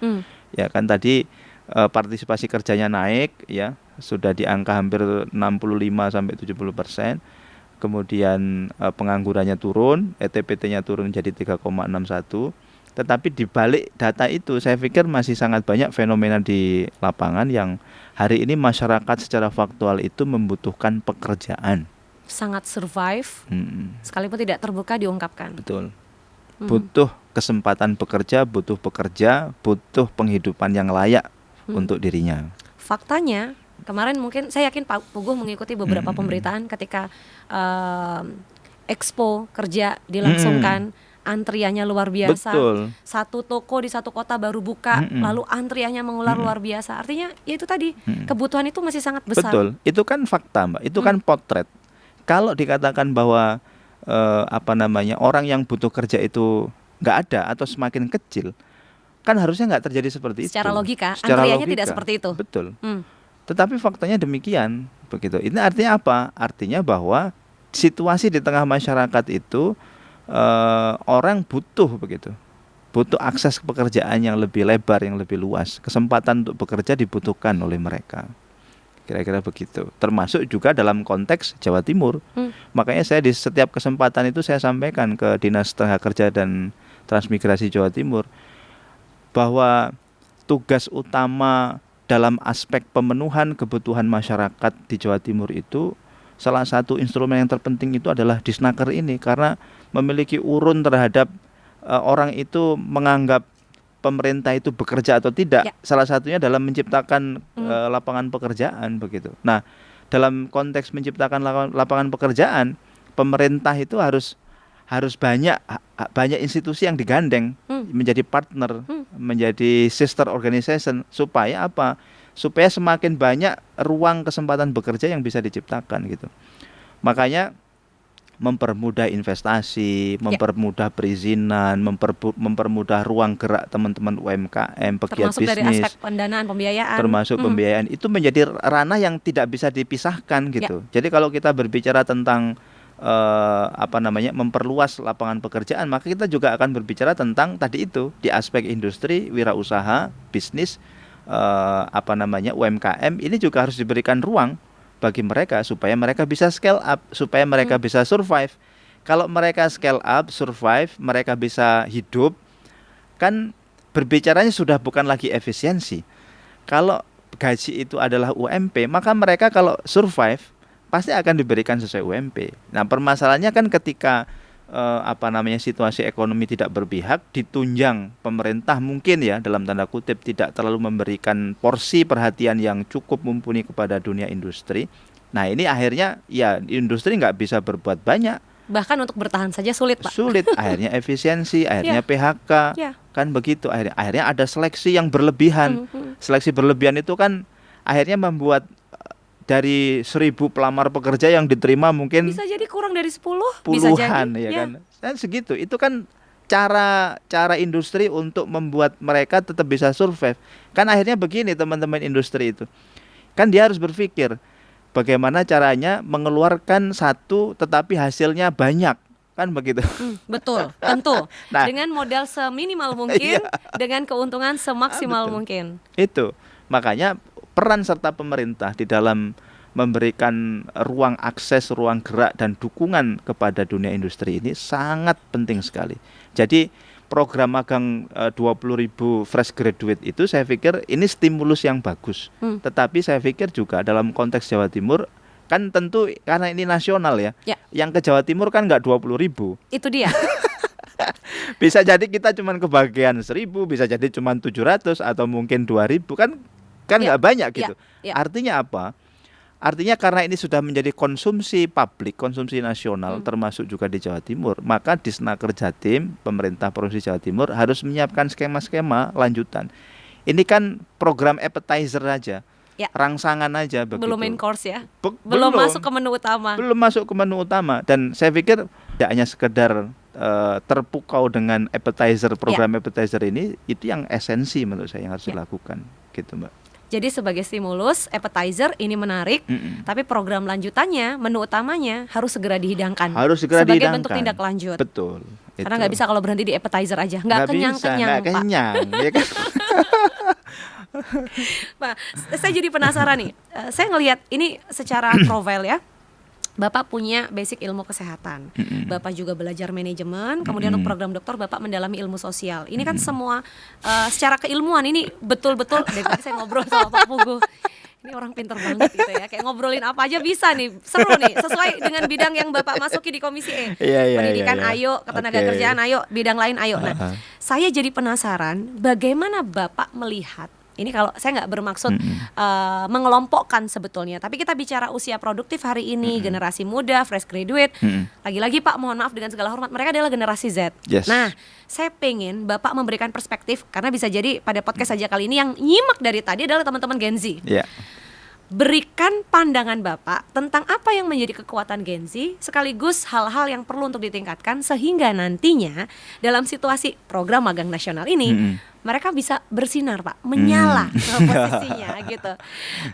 Speaker 1: ya kan tadi partisipasi kerjanya naik ya, sudah di angka hampir 65-70%. Kemudian penganggurannya turun, ETPT-nya turun jadi 3,61. Tetapi di balik data itu saya pikir masih sangat banyak fenomena di lapangan yang hari ini masyarakat secara faktual itu membutuhkan pekerjaan.
Speaker 2: Sangat survive, sekalipun tidak terbuka diungkapkan.
Speaker 1: Betul. Butuh kesempatan bekerja, butuh penghidupan yang layak untuk dirinya.
Speaker 2: Faktanya kemarin mungkin saya yakin Pak Puguh mengikuti beberapa pemberitaan ketika Expo kerja dilangsungkan. Antriannya luar biasa.
Speaker 1: Betul.
Speaker 2: Satu toko di satu kota baru buka, lalu antriannya mengular luar biasa. Artinya ya itu tadi, kebutuhan itu masih sangat besar.
Speaker 1: Betul. Itu kan fakta, Mbak. Itu kan potret. Kalau dikatakan bahwa orang yang butuh kerja itu nggak ada atau semakin kecil, kan harusnya nggak terjadi seperti itu.
Speaker 2: Secara logika, antriannya tidak seperti itu.
Speaker 1: Betul. Tetapi faktanya demikian, begitu. Ini artinya apa? Artinya bahwa situasi di tengah masyarakat itu orang butuh akses ke pekerjaan yang lebih lebar, yang lebih luas. Kesempatan untuk bekerja dibutuhkan oleh mereka. Kira-kira begitu. Termasuk juga dalam konteks Jawa Timur. Makanya saya di setiap kesempatan itu saya sampaikan ke Dinas Tenaga Kerja dan Transmigrasi Jawa Timur bahwa tugas utama dalam aspek pemenuhan kebutuhan masyarakat di Jawa Timur itu salah satu instrumen yang terpenting itu adalah Disnaker ini, karena memiliki urun terhadap orang itu menganggap pemerintah itu bekerja atau tidak. Salah satunya dalam menciptakan lapangan pekerjaan, begitu. Nah, dalam konteks menciptakan lapangan pekerjaan, pemerintah itu harus banyak institusi yang digandeng menjadi partner, menjadi sister organization, supaya apa? Supaya semakin banyak ruang kesempatan bekerja yang bisa diciptakan gitu. Makanya mempermudah investasi, mempermudah perizinan, mempermudah ruang gerak teman-teman UMKM, pegiat
Speaker 2: termasuk
Speaker 1: bisnis.
Speaker 2: Termasuk dari aspek pendanaan, pembiayaan.
Speaker 1: Termasuk pembiayaan. Itu menjadi ranah yang tidak bisa dipisahkan gitu. Jadi kalau kita berbicara tentang memperluas lapangan pekerjaan, maka kita juga akan berbicara tentang tadi itu di aspek industri, wirausaha, bisnis, UMKM ini juga harus diberikan ruang bagi mereka supaya mereka bisa scale up, supaya mereka bisa survive. Kalau mereka scale up, survive, mereka bisa hidup, kan berbicaranya sudah bukan lagi efisiensi. Kalau gaji itu adalah UMP, maka mereka kalau survive pasti akan diberikan sesuai UMP. Nah, permasalahannya kan ketika situasi ekonomi tidak berpihak, ditunjang pemerintah mungkin ya dalam tanda kutip tidak terlalu memberikan porsi perhatian yang cukup mumpuni kepada dunia industri. Nah, ini akhirnya ya industri nggak bisa berbuat banyak.
Speaker 2: Bahkan untuk bertahan saja sulit, Pak.
Speaker 1: Sulit, akhirnya efisiensi, akhirnya PHK, kan begitu. Akhirnya ada seleksi yang berlebihan. Seleksi berlebihan itu kan akhirnya membuat dari 1.000 pelamar pekerja yang diterima mungkin
Speaker 2: bisa jadi kurang dari 10,
Speaker 1: puluhan,
Speaker 2: bisa jadi,
Speaker 1: ya kan. Dan segitu. Itu kan cara industri untuk membuat mereka tetap bisa survive. Kan akhirnya begini teman-teman industri itu. Kan dia harus berpikir bagaimana caranya mengeluarkan satu tetapi hasilnya banyak. Kan begitu.
Speaker 2: Betul, tentu. Nah, dengan modal seminimal mungkin, dengan keuntungan semaksimal mungkin.
Speaker 1: Itu. Makanya peran serta pemerintah di dalam memberikan ruang akses, ruang gerak dan dukungan kepada dunia industri ini sangat penting sekali. Jadi program magang 20.000 fresh graduate itu saya pikir ini stimulus yang bagus. Tetapi saya pikir juga dalam konteks Jawa Timur kan tentu karena ini nasional ya. Yang ke Jawa Timur kan nggak 20.000.
Speaker 2: Itu dia.
Speaker 1: Bisa jadi kita cuma kebagian 1.000, bisa jadi cuma 700 atau mungkin 2.000 kan nggak banyak gitu. Artinya apa? Artinya karena ini sudah menjadi konsumsi publik, konsumsi nasional, termasuk juga di Jawa Timur, maka Disnaker Jatim, pemerintah Provinsi Jawa Timur harus menyiapkan skema-skema lanjutan. Ini kan program appetizer aja,
Speaker 2: Ya.
Speaker 1: rangsangan aja begitu.
Speaker 2: Belum main course ya.
Speaker 1: Be-
Speaker 2: Belum masuk ke menu utama.
Speaker 1: belum masuk ke menu utama. Dan saya pikir tidak hanya sekedar terpukau dengan appetizer, program appetizer ini, itu yang esensi menurut saya yang harus dilakukan gitu Mbak.
Speaker 2: Jadi sebagai stimulus, appetizer ini menarik, tapi program lanjutannya, menu utamanya harus segera dihidangkan.
Speaker 1: Harus segera
Speaker 2: sebagai
Speaker 1: dihidangkan.
Speaker 2: bentuk tindak lanjut.
Speaker 1: Betul.
Speaker 2: Karena nggak bisa kalau berhenti di appetizer aja, nggak kenyang-kenyang,
Speaker 1: nggak
Speaker 2: Pak.
Speaker 1: kenyang, ya kan?
Speaker 2: Pak, saya jadi penasaran nih. Saya ngelihat ini secara profile ya. Bapak punya basic ilmu kesehatan. Bapak juga belajar manajemen, kemudian untuk program doktor Bapak mendalami ilmu sosial. Ini kan semua secara keilmuan ini betul-betul dari tadi saya ngobrol sama Pak Pugu. Ini orang pinter banget gitu ya. Kayak ngobrolin apa aja bisa nih. Seru nih, sesuai dengan bidang yang Bapak masuki di Komisi E. Pendidikan ayo, ketenaga kerjaan ayo, bidang lain ayo. Nah, saya jadi penasaran bagaimana Bapak melihat. Ini kalau saya nggak bermaksud mengelompokkan sebetulnya, tapi kita bicara usia produktif hari ini, generasi muda, fresh graduate. Lagi-lagi Pak, mohon maaf dengan segala hormat, mereka adalah generasi Z.
Speaker 1: Yes.
Speaker 2: Nah, saya pengen Bapak memberikan perspektif, karena bisa jadi pada podcast saja kali ini yang nyimak dari tadi adalah teman-teman Gen Z.
Speaker 1: Ya.
Speaker 2: Berikan pandangan Bapak tentang apa yang menjadi kekuatan Gen Z, sekaligus hal-hal yang perlu untuk ditingkatkan sehingga nantinya dalam situasi program magang nasional ini mereka bisa bersinar Pak, menyala posisinya gitu.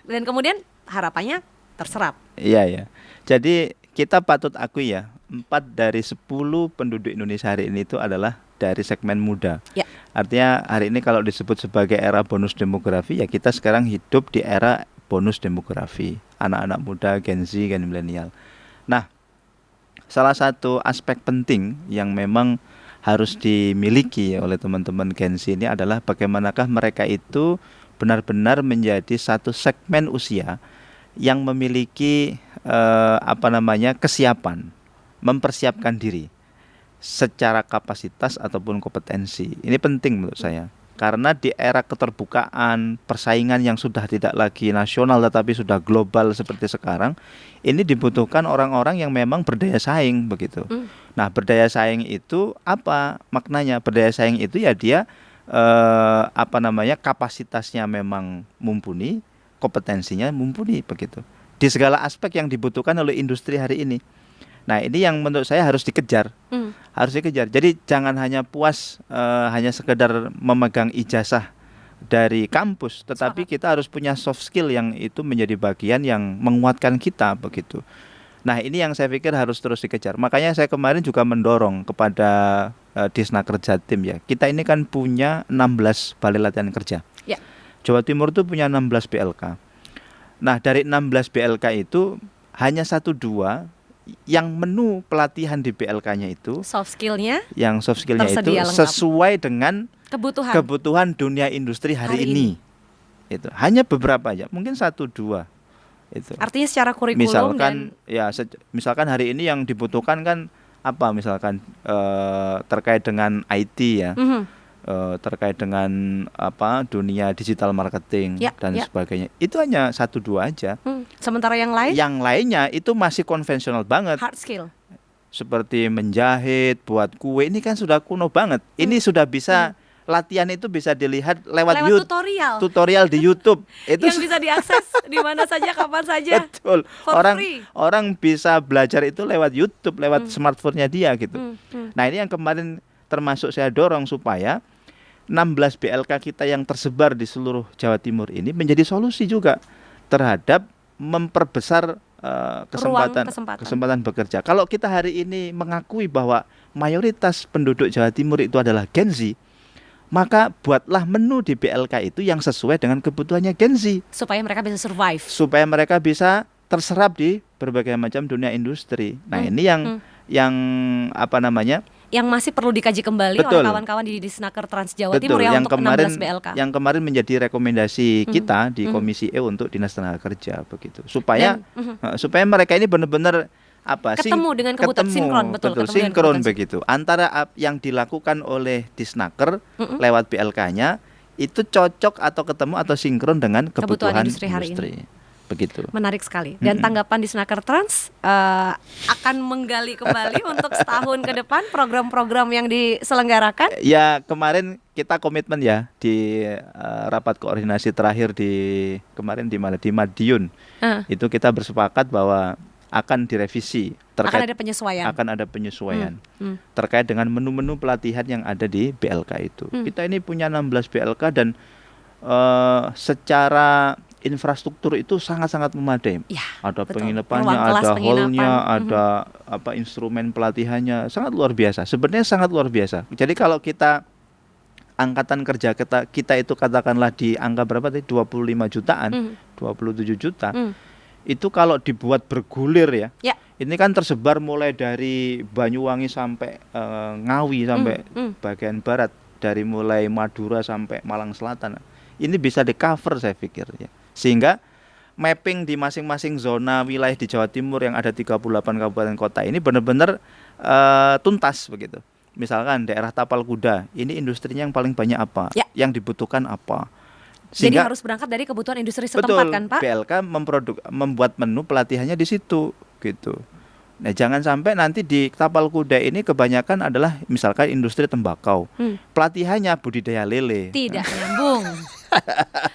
Speaker 2: Dan kemudian harapannya terserap.
Speaker 1: Iya ya. Jadi kita patut akui ya, 4 dari 10 penduduk Indonesia hari ini itu adalah dari segmen muda.
Speaker 2: Ya.
Speaker 1: Artinya hari ini kalau disebut sebagai era bonus demografi, ya kita sekarang hidup di era bonus demografi, anak-anak muda, Gen Z, Gen milenial. Nah, salah satu aspek penting yang memang harus dimiliki oleh teman-teman Gen Z ini adalah bagaimanakah mereka itu benar-benar menjadi satu segmen usia yang memiliki kesiapan, mempersiapkan diri secara kapasitas ataupun kompetensi. Ini penting menurut saya. Karena di era keterbukaan, persaingan yang sudah tidak lagi nasional tetapi sudah global seperti sekarang, ini dibutuhkan orang-orang yang memang berdaya saing begitu. Nah, berdaya saing itu apa maknanya? Berdaya saing itu ya dia kapasitasnya memang mumpuni, kompetensinya mumpuni begitu. Di segala aspek yang dibutuhkan oleh industri hari ini. Nah, ini yang menurut saya harus dikejar. Harus dikejar. Jadi jangan hanya puas hanya sekedar memegang ijazah dari kampus, tetapi kita harus punya soft skill yang itu menjadi bagian yang menguatkan kita begitu. Nah, ini yang saya pikir harus terus dikejar. Makanya saya kemarin juga mendorong kepada Disnaker Jatim ya. Kita ini kan punya 16 balai latihan kerja.
Speaker 2: Ya.
Speaker 1: Jawa Timur itu punya 16 BLK. Nah, dari 16 BLK itu hanya 1-2 yang menu pelatihan di BLK-nya itu
Speaker 2: Soft skill-nya
Speaker 1: itu sesuai dengan kebutuhan dunia industri hari ini. Itu hanya beberapa aja, mungkin 1-2 itu.
Speaker 2: Artinya secara kurikulum
Speaker 1: misalkan hari ini yang dibutuhkan kan apa, misalkan terkait dengan IT ya. Terkait dengan dunia digital marketing dan sebagainya, itu hanya 1-2 aja.
Speaker 2: Sementara yang
Speaker 1: lainnya itu masih konvensional banget,
Speaker 2: hard skill,
Speaker 1: seperti menjahit, buat kue, ini kan sudah kuno banget. Ini sudah bisa latihan itu bisa dilihat lewat tutorial di YouTube itu
Speaker 2: yang bisa diakses di mana saja, kapan saja.
Speaker 1: Betul. Orang bisa belajar itu lewat YouTube, lewat smartphone-nya dia gitu. Nah, ini yang kemarin termasuk saya dorong supaya 16 BLK kita yang tersebar di seluruh Jawa Timur ini menjadi solusi juga terhadap memperbesar kesempatan bekerja. Kalau kita hari ini mengakui bahwa mayoritas penduduk Jawa Timur itu adalah Gen Z, maka buatlah menu di BLK itu yang sesuai dengan kebutuhannya Gen Z,
Speaker 2: supaya mereka bisa survive,
Speaker 1: supaya mereka bisa terserap di berbagai macam dunia industri. Nah, ini yang masih perlu dikaji kembali oleh kawan-kawan di Disnaker Trans Jawa Timur ya, untuk 16 BLK. Yang kemarin menjadi rekomendasi kita di Komisi E untuk Dinas Tenaga Kerja begitu. Supaya mereka ini benar-benar ketemu dengan kebutuhan, sinkron begitu. Antara yang dilakukan oleh Disnaker lewat BLK-nya itu cocok atau ketemu atau sinkron dengan kebutuhan industri. begitu.
Speaker 2: Menarik sekali. Dan tanggapan di Snaker Trans akan menggali kembali untuk setahun ke depan program-program yang diselenggarakan.
Speaker 1: Ya kemarin kita komitmen ya di rapat koordinasi terakhir kemarin di mana, di Madiun. Itu kita bersepakat bahwa akan direvisi
Speaker 2: akan ada penyesuaian.
Speaker 1: Terkait dengan menu-menu pelatihan yang ada di BLK itu. Kita ini punya 16 BLK dan secara infrastruktur itu sangat-sangat memadai.
Speaker 2: Ya,
Speaker 1: ada
Speaker 2: betul.
Speaker 1: penginapannya, ada hall-nya, ada instrumen pelatihannya, sangat luar biasa. Sebenarnya sangat luar biasa. Jadi kalau kita angkatan kerja kita itu katakanlah di angka berapa tadi, 25 jutaan, 27 juta. Itu kalau dibuat bergulir ya. Ini kan tersebar mulai dari Banyuwangi sampai Ngawi sampai bagian barat, dari mulai Madura sampai Malang Selatan. Ini bisa di-cover saya pikir ya. Sehingga mapping di masing-masing zona wilayah di Jawa Timur yang ada 38 kabupaten kota ini benar-benar tuntas begitu. Misalkan daerah Tapal Kuda, ini industrinya yang paling banyak apa? Yang dibutuhkan apa?
Speaker 2: Sehingga, jadi harus berangkat dari kebutuhan industri setempat kan Pak?
Speaker 1: BLK membuat menu pelatihannya di situ gitu. Nah jangan sampai nanti di Tapal Kuda ini kebanyakan adalah misalkan industri tembakau, pelatihannya budidaya lele.
Speaker 2: Tidak nyambung.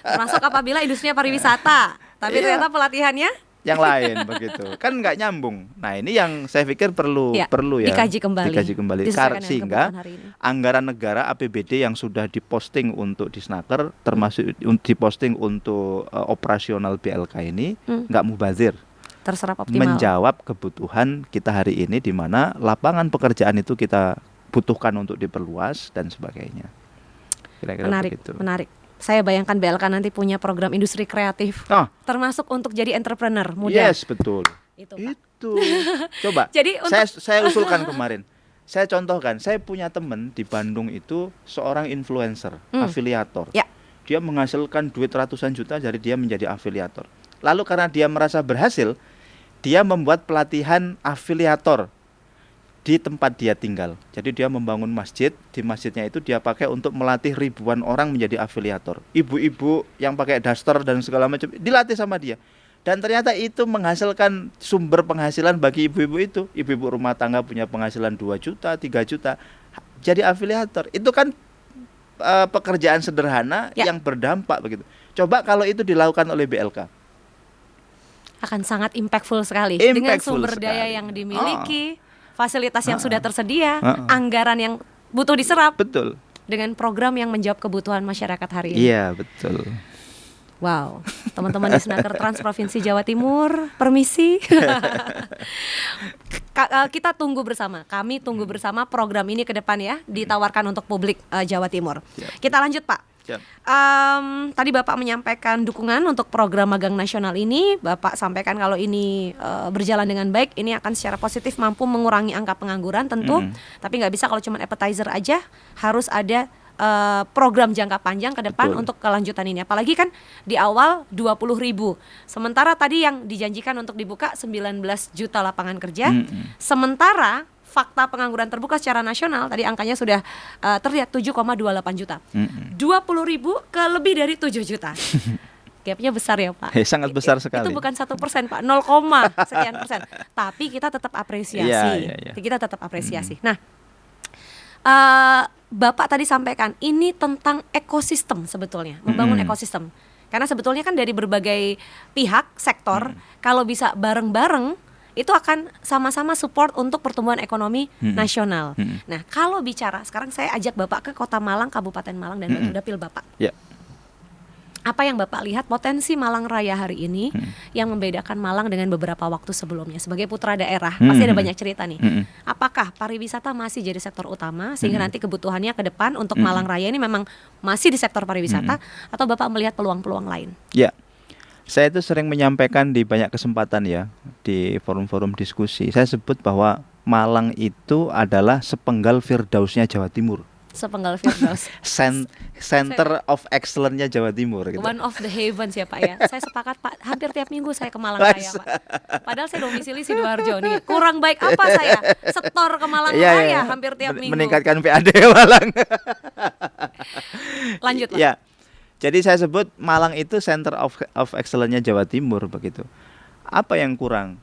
Speaker 2: Termasuk apabila industrinya pariwisata, tapi ternyata pelatihannya
Speaker 1: yang lain begitu, kan nggak nyambung. Nah ini yang saya pikir perlu ya
Speaker 2: dikaji kembali.
Speaker 1: Sehingga anggaran negara APBD yang sudah diposting untuk di Snaker, termasuk diposting untuk operasional BLK ini nggak mubazir,
Speaker 2: terserap optimal,
Speaker 1: menjawab kebutuhan kita hari ini, di mana lapangan pekerjaan itu kita butuhkan untuk diperluas dan sebagainya. Kira-kira begitu.
Speaker 2: Menarik. Saya bayangkan BLK nanti punya program industri kreatif, termasuk untuk jadi entrepreneur muda.
Speaker 1: Yes, betul. Itu. Coba.
Speaker 2: Jadi
Speaker 1: saya usulkan kemarin. Saya contohkan, saya punya teman di Bandung itu seorang influencer, afiliator. Dia menghasilkan duit ratusan juta dari dia menjadi afiliator. Lalu karena dia merasa berhasil, dia membuat pelatihan afiliator di tempat dia tinggal. Jadi dia membangun masjid, di masjidnya itu dia pakai untuk melatih ribuan orang menjadi afiliator. Ibu-ibu yang pakai daster dan segala macam dilatih sama dia. Dan ternyata itu menghasilkan sumber penghasilan bagi ibu-ibu itu. Ibu-ibu rumah tangga punya penghasilan 2 juta, 3 juta. Jadi afiliator. Itu kan pekerjaan sederhana yang berdampak begitu. Coba kalau itu dilakukan oleh BLK.
Speaker 2: Akan sangat impactful sekali. Dengan sumber daya yang dimiliki, fasilitas yang sudah tersedia, anggaran yang butuh diserap.
Speaker 1: Betul.
Speaker 2: Dengan program yang menjawab kebutuhan masyarakat hari ini.
Speaker 1: Iya, betul.
Speaker 2: Wow, teman-teman di Snaker Trans Provinsi Jawa Timur, permisi. Kita tunggu bersama, kami tunggu bersama program ini ke depan ya, ditawarkan untuk publik Jawa Timur. Kita lanjut Pak. Tadi Bapak menyampaikan dukungan untuk program magang nasional ini. Bapak sampaikan kalau ini berjalan dengan baik, ini akan secara positif mampu mengurangi angka pengangguran tentu. Tapi nggak bisa kalau cuma appetizer aja, harus ada program jangka panjang ke depan untuk kelanjutan ini. Apalagi kan di awal 20.000. Sementara tadi yang dijanjikan untuk dibuka 19 juta lapangan kerja. Sementara fakta pengangguran terbuka secara nasional tadi angkanya sudah terlihat 7,28 juta. 20.000 ke lebih dari 7 juta. Gapnya besar ya Pak.
Speaker 1: Sangat besar sekali.
Speaker 2: Itu bukan 1% Pak, 0, sekian persen. Tapi kita tetap apresiasi. Kita tetap apresiasi. Nah, Bapak tadi sampaikan ini tentang ekosistem sebetulnya, membangun ekosistem. Karena sebetulnya kan dari berbagai pihak, sektor, kalau bisa bareng-bareng itu akan sama-sama support untuk pertumbuhan ekonomi nasional. Nah, kalau bicara sekarang saya ajak Bapak ke Kota Malang, Kabupaten Malang dan Batu Dapil Bapak. Apa yang Bapak lihat potensi Malang Raya hari ini yang membedakan Malang dengan beberapa waktu sebelumnya? Sebagai putra daerah, pasti ada banyak cerita nih. Apakah pariwisata masih jadi sektor utama sehingga nanti kebutuhannya ke depan untuk Malang Raya ini memang masih di sektor pariwisata atau Bapak melihat peluang-peluang lain?
Speaker 1: Ya. Saya itu sering menyampaikan di banyak kesempatan ya, di forum-forum diskusi. Saya sebut bahwa Malang itu adalah sepenggal Firdausnya Jawa Timur.
Speaker 2: Sepenggal Firdaus.
Speaker 1: Center of excellence-nya Jawa Timur gitu.
Speaker 2: One of the heavens ya Pak ya. Saya sepakat Pak, hampir tiap minggu saya ke Malang Raya Pak. Padahal saya domisili Sidoarjo nih. Kurang baik apa saya? Setor ke Malang Raya hampir tiap minggu.
Speaker 1: Meningkatkan PAD Malang.
Speaker 2: Lanjut Pak.
Speaker 1: Ya. Jadi saya sebut Malang itu center of excellence-nya Jawa Timur begitu. Apa yang kurang?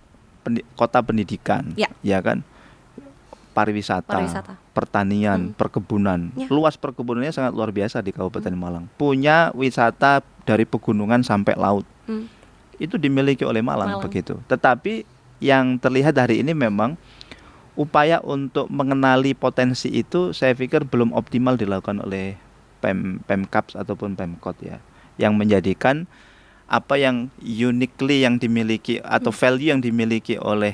Speaker 1: Kota pendidikan, ya kan? Pariwisata, pertanian, perkebunan.
Speaker 2: Ya.
Speaker 1: Luas perkebunannya sangat luar biasa di Kabupaten Malang. Punya wisata dari pegunungan sampai laut. Itu dimiliki oleh Malang begitu. Tetapi yang terlihat hari ini memang upaya untuk mengenali potensi itu saya pikir belum optimal dilakukan oleh Pemkaps ataupun Pemkot ya, yang menjadikan apa yang uniquely yang dimiliki atau value yang dimiliki oleh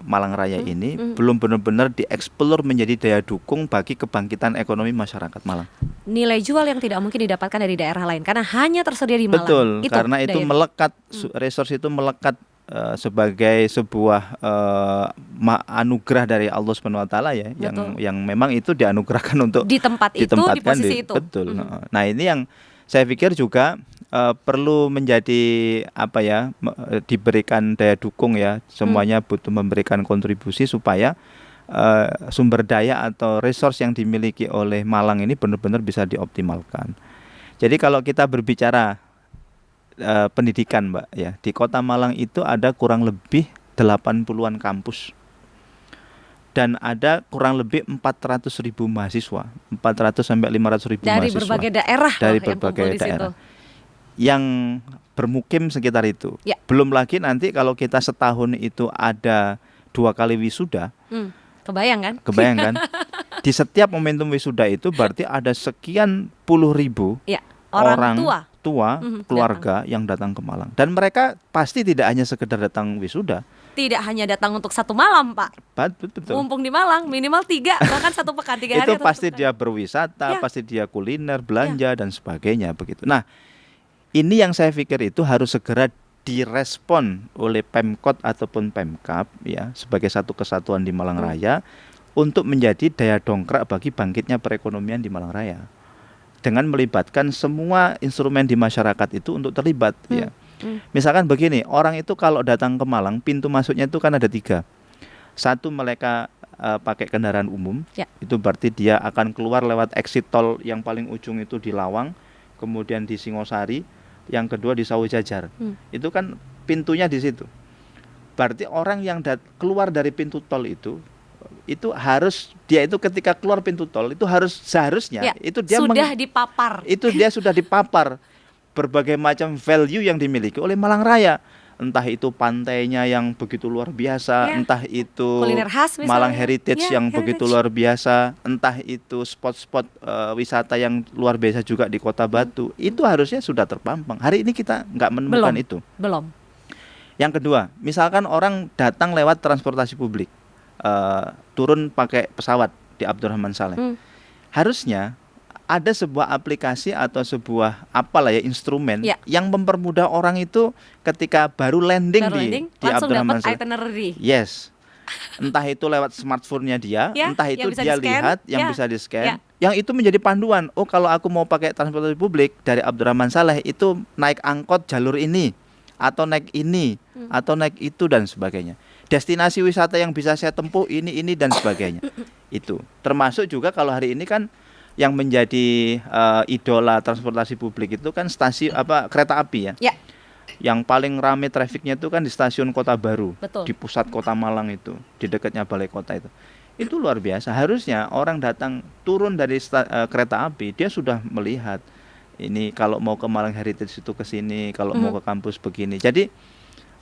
Speaker 1: Malang Raya ini belum benar-benar dieksplor menjadi daya dukung bagi kebangkitan ekonomi masyarakat Malang.
Speaker 2: Nilai jual yang tidak mungkin didapatkan dari daerah lain karena hanya tersedia di Malang.
Speaker 1: Betul, karena itu melekat, resource itu melekat sebagai sebuah anugerah dari Allah SWT ya, yang memang itu dianugerahkan untuk
Speaker 2: di tempat itu, di posisi itu.
Speaker 1: Betul. Nah ini yang saya pikir juga perlu menjadi apa ya, diberikan daya dukung ya, semuanya butuh memberikan kontribusi supaya sumber daya atau resource yang dimiliki oleh Malang ini benar-benar bisa dioptimalkan. Jadi kalau kita berbicara pendidikan Mbak ya, di Kota Malang itu ada kurang lebih 80-an kampus dan ada kurang lebih 400.000 mahasiswa, 400 sampai 500.000
Speaker 2: dari
Speaker 1: mahasiswa
Speaker 2: berbagai daerah,
Speaker 1: dari berbagai daerah yang bermukim sekitar itu. Belum lagi nanti kalau kita setahun itu ada 2 kali wisuda,
Speaker 2: kebayang kan?
Speaker 1: Kebayang kan? Di setiap momentum wisuda itu berarti ada sekian puluh ribu orang tua keluarga yang datang ke Malang, dan mereka pasti tidak hanya sekedar datang wisuda,
Speaker 2: tidak hanya datang untuk 1 malam Pak.
Speaker 1: Betul.
Speaker 2: Mumpung di Malang minimal 3 bahkan 1 pekan, 3 hari
Speaker 1: itu pasti dia berwisata, pasti dia kuliner, belanja dan sebagainya begitu. Nah ini yang saya pikir itu harus segera direspon oleh Pemkot ataupun Pemkap ya, sebagai satu kesatuan di Malang Raya untuk menjadi daya dongkrak bagi bangkitnya perekonomian di Malang Raya, dengan melibatkan semua instrumen di masyarakat itu untuk terlibat ya. Misalkan begini, orang itu kalau datang ke Malang, pintu masuknya itu kan ada 3. Satu, mereka pakai kendaraan umum, itu berarti dia akan keluar lewat exit tol yang paling ujung itu di Lawang, kemudian di Singosari, yang kedua di Sawo Jajar. Itu kan pintunya di situ. Berarti orang yang keluar dari pintu tol itu harus, dia itu ketika keluar pintu tol itu seharusnya itu dia
Speaker 2: sudah dipapar.
Speaker 1: Itu dia sudah dipapar berbagai macam value yang dimiliki oleh Malang Raya. Entah itu pantainya yang begitu luar biasa, entah itu
Speaker 2: kuliner khas misalnya,
Speaker 1: Malang Heritage yang begitu luar biasa, entah itu spot-spot wisata yang luar biasa juga di Kota Batu. Itu harusnya sudah terpampang. Hari ini kita nggak menemukan itu.
Speaker 2: Belum.
Speaker 1: Yang kedua, misalkan orang datang lewat transportasi publik, turun pakai pesawat di Abdurrahman Saleh. Harusnya ada sebuah aplikasi atau sebuah instrumen yang mempermudah orang itu ketika baru landing di Abdurrahman Saleh.
Speaker 2: Itinerary.
Speaker 1: Yes. Entah itu lewat smartphone-nya dia, entah itu dia lihat yang bisa di-scan, yang itu menjadi panduan. Oh, kalau aku mau pakai transportasi publik dari Abdurrahman Saleh itu naik angkot jalur ini, atau naik ini, atau naik itu dan sebagainya. Destinasi wisata yang bisa saya tempuh ini dan sebagainya. Itu termasuk juga kalau hari ini kan yang menjadi idola transportasi publik itu kan kereta api ya. Yang paling ramai trafiknya itu kan di stasiun Kota Baru.
Speaker 2: Betul.
Speaker 1: Di pusat Kota Malang itu, di dekatnya Balai Kota itu. Itu luar biasa. Harusnya orang datang turun dari kereta api, dia sudah melihat ini kalau mau ke Malang Heritage itu ke sini, kalau mau ke kampus begini. Jadi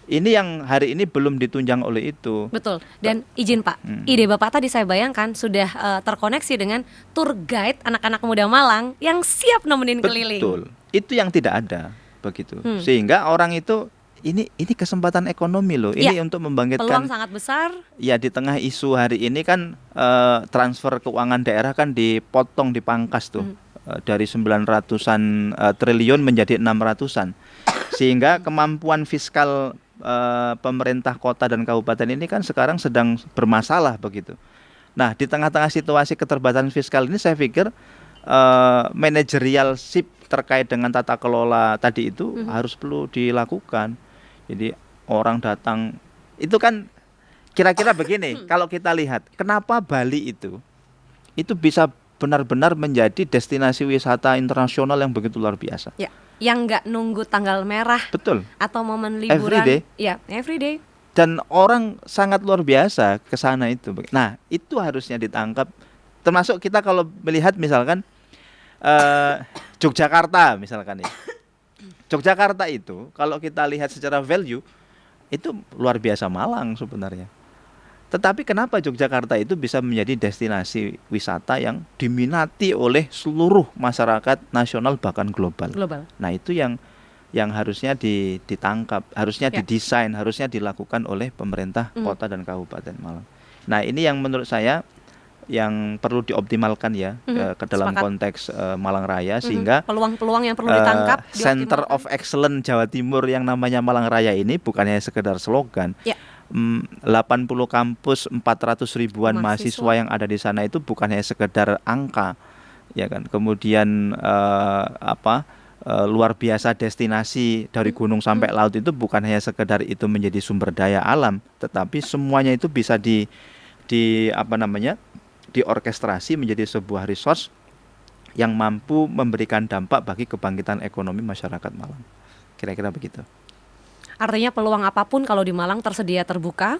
Speaker 1: ini yang hari ini belum ditunjang oleh itu.
Speaker 2: Betul. Dan izin Pak, ide Bapak tadi saya bayangkan sudah terkoneksi dengan tour guide anak-anak muda Malang yang siap nemenin keliling.
Speaker 1: Betul. Itu yang tidak ada begitu. Sehingga orang itu ini kesempatan ekonomi loh. Ini untuk membangkitkan
Speaker 2: peluang sangat besar. Ya,
Speaker 1: di tengah isu hari ini kan transfer keuangan daerah kan dipotong, dipangkas tuh. Dari 900-an triliun menjadi 600-an. Sehingga kemampuan fiskal pemerintah kota dan kabupaten ini kan sekarang sedang bermasalah begitu. Nah, di tengah-tengah situasi keterbatasan fiskal ini saya pikir manajerial terkait dengan tata kelola tadi itu harus perlu dilakukan. Jadi orang datang itu kan kira-kira begini, kalau kita lihat kenapa Bali itu bisa benar-benar menjadi destinasi wisata internasional yang begitu luar biasa.
Speaker 2: Ya, yang nggak nunggu tanggal merah
Speaker 1: Betul.
Speaker 2: atau momen liburan.
Speaker 1: Everyday.
Speaker 2: Ya, everyday.
Speaker 1: Dan orang sangat luar biasa ke sana itu. Nah, itu harusnya ditangkap. Termasuk kita kalau melihat misalkan Yogyakarta misalkan ya. Yogyakarta itu kalau kita lihat secara value itu luar biasa Malang sebenarnya. Tetapi kenapa Yogyakarta itu bisa menjadi destinasi wisata yang diminati oleh seluruh masyarakat nasional bahkan global. Nah, itu yang harusnya ditangkap, harusnya didesain, harusnya dilakukan oleh pemerintah kota dan kabupaten Malang. Nah, ini yang menurut saya yang perlu dioptimalkan ya ke dalam konteks Malang Raya sehingga
Speaker 2: peluang-peluang yang perlu ditangkap.
Speaker 1: Center of Excellence Jawa Timur yang namanya Malang Raya ini bukan hanya sekedar slogan. 80 kampus, 400 ribuan mahasiswa yang ada di sana itu bukan hanya sekedar angka, ya kan. Kemudian luar biasa destinasi dari gunung sampai laut itu bukan hanya sekedar itu menjadi sumber daya alam, tetapi semuanya itu bisa diorkestrasi menjadi sebuah resource yang mampu memberikan dampak bagi kebangkitan ekonomi masyarakat Malang. Kira-kira begitu.
Speaker 2: Artinya peluang apapun kalau di Malang tersedia terbuka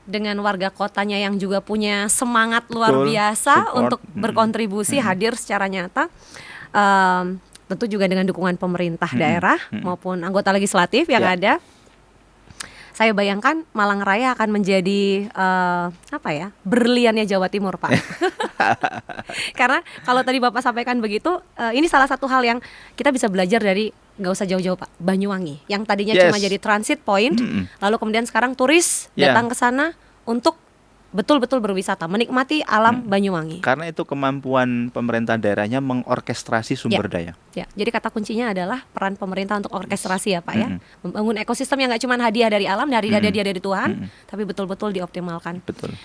Speaker 2: dengan warga kotanya yang juga punya semangat luar biasa support, untuk berkontribusi hadir secara nyata. Tentu juga dengan dukungan pemerintah daerah maupun anggota legislatif yang ada. Saya bayangkan Malang Raya akan menjadi berliannya Jawa Timur, Pak. Karena kalau tadi Bapak sampaikan begitu, ini salah satu hal yang kita bisa belajar dari, nggak usah jauh-jauh Pak, Banyuwangi yang tadinya cuma jadi transit point, lalu kemudian sekarang turis datang ke sana untuk betul-betul berwisata, menikmati alam Banyuwangi.
Speaker 1: Karena itu kemampuan pemerintah daerahnya mengorkestrasi sumber daya.
Speaker 2: Ya, jadi kata kuncinya adalah peran pemerintah untuk orkestrasi ya Pak ya, membangun ekosistem yang nggak cuma hadiah dari alam, dari hadiah dari Tuhan, tapi betul-betul dioptimalkan.
Speaker 1: Betul.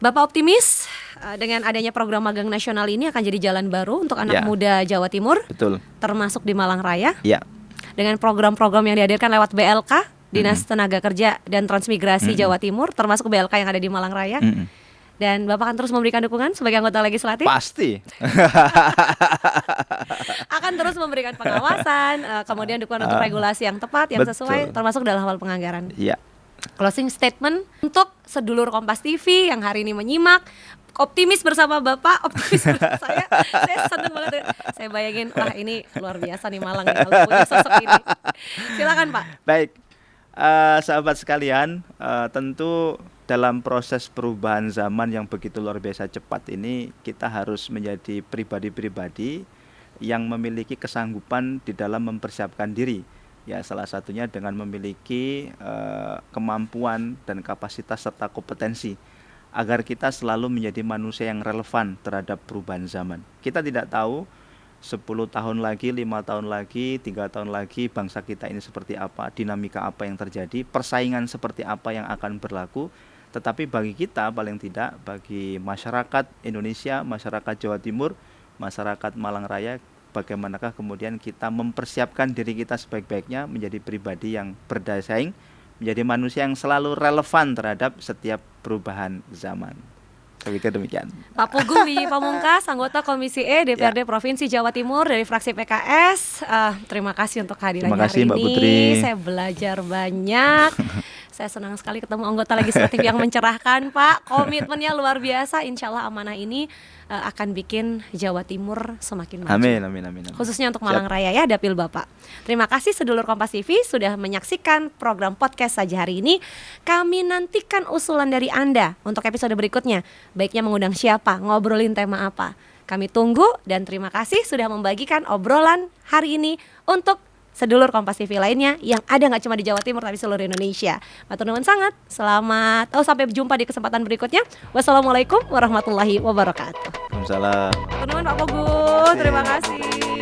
Speaker 2: Bapak optimis dengan adanya program magang nasional ini akan jadi jalan baru untuk anak muda Jawa Timur, termasuk di Malang Raya. Dengan program-program yang dihadirkan lewat BLK, Dinas Tenaga Kerja dan Transmigrasi Jawa Timur, termasuk BLK yang ada di Malang Raya. Dan Bapak akan terus memberikan dukungan sebagai anggota legislatif?
Speaker 1: Pasti.
Speaker 2: Akan terus memberikan pengawasan, kemudian dukungan untuk regulasi yang tepat, yang sesuai, termasuk dalam hal penganggaran. Closing statement untuk sedulur Kompas TV yang hari ini menyimak, optimis bersama Bapak, optimis bersama saya senang banget. Saya bayangin, wah ini luar biasa nih Malang nih, kalau punya sosok ini. Silakan Pak.
Speaker 1: Baik, sahabat sekalian, tentu dalam proses perubahan zaman yang begitu luar biasa cepat ini, kita harus menjadi pribadi-pribadi yang memiliki kesanggupan di dalam mempersiapkan diri. Ya, salah satunya dengan memiliki kemampuan dan kapasitas serta kompetensi agar kita selalu menjadi manusia yang relevan terhadap perubahan zaman. Kita tidak tahu 10 tahun lagi, 5 tahun lagi, 3 tahun lagi bangsa kita ini seperti apa, dinamika apa yang terjadi, persaingan seperti apa yang akan berlaku. Tetapi bagi kita paling tidak, bagi masyarakat Indonesia, masyarakat Jawa Timur, masyarakat Malang Raya, bagaimanakah kemudian kita mempersiapkan diri kita sebaik-baiknya menjadi pribadi yang berdaya saing, menjadi manusia yang selalu relevan terhadap setiap perubahan zaman. Saya pikir demikian.
Speaker 2: Pak Pugu Winyi Pamungkas, anggota Komisi E DPRD Provinsi Jawa Timur dari fraksi PKS. Terima kasih untuk kehadirannya hari ini. Mbak Putri. Saya belajar banyak. Saya senang sekali ketemu anggota legislatif yang mencerahkan, Pak. Komitmennya luar biasa. Insya Allah amanah ini akan bikin Jawa Timur semakin maju.
Speaker 1: Amin.
Speaker 2: Khususnya untuk Malang Raya ya, dapil Bapak. Terima kasih sedulur Kompas TV sudah menyaksikan program podcast saja hari ini. Kami nantikan usulan dari Anda untuk episode berikutnya. Baiknya mengundang siapa, ngobrolin tema apa. Kami tunggu dan terima kasih sudah membagikan obrolan hari ini untuk sedulur Kompas TV lainnya yang ada nggak cuma di Jawa Timur tapi seluruh Indonesia. Matur nuwun sangat. Selamat. Sampai jumpa di kesempatan berikutnya. Wassalamualaikum warahmatullahi wabarakatuh.
Speaker 1: Waalaikumsalam.
Speaker 2: Matur nuwun Pak Pugu. Terima kasih.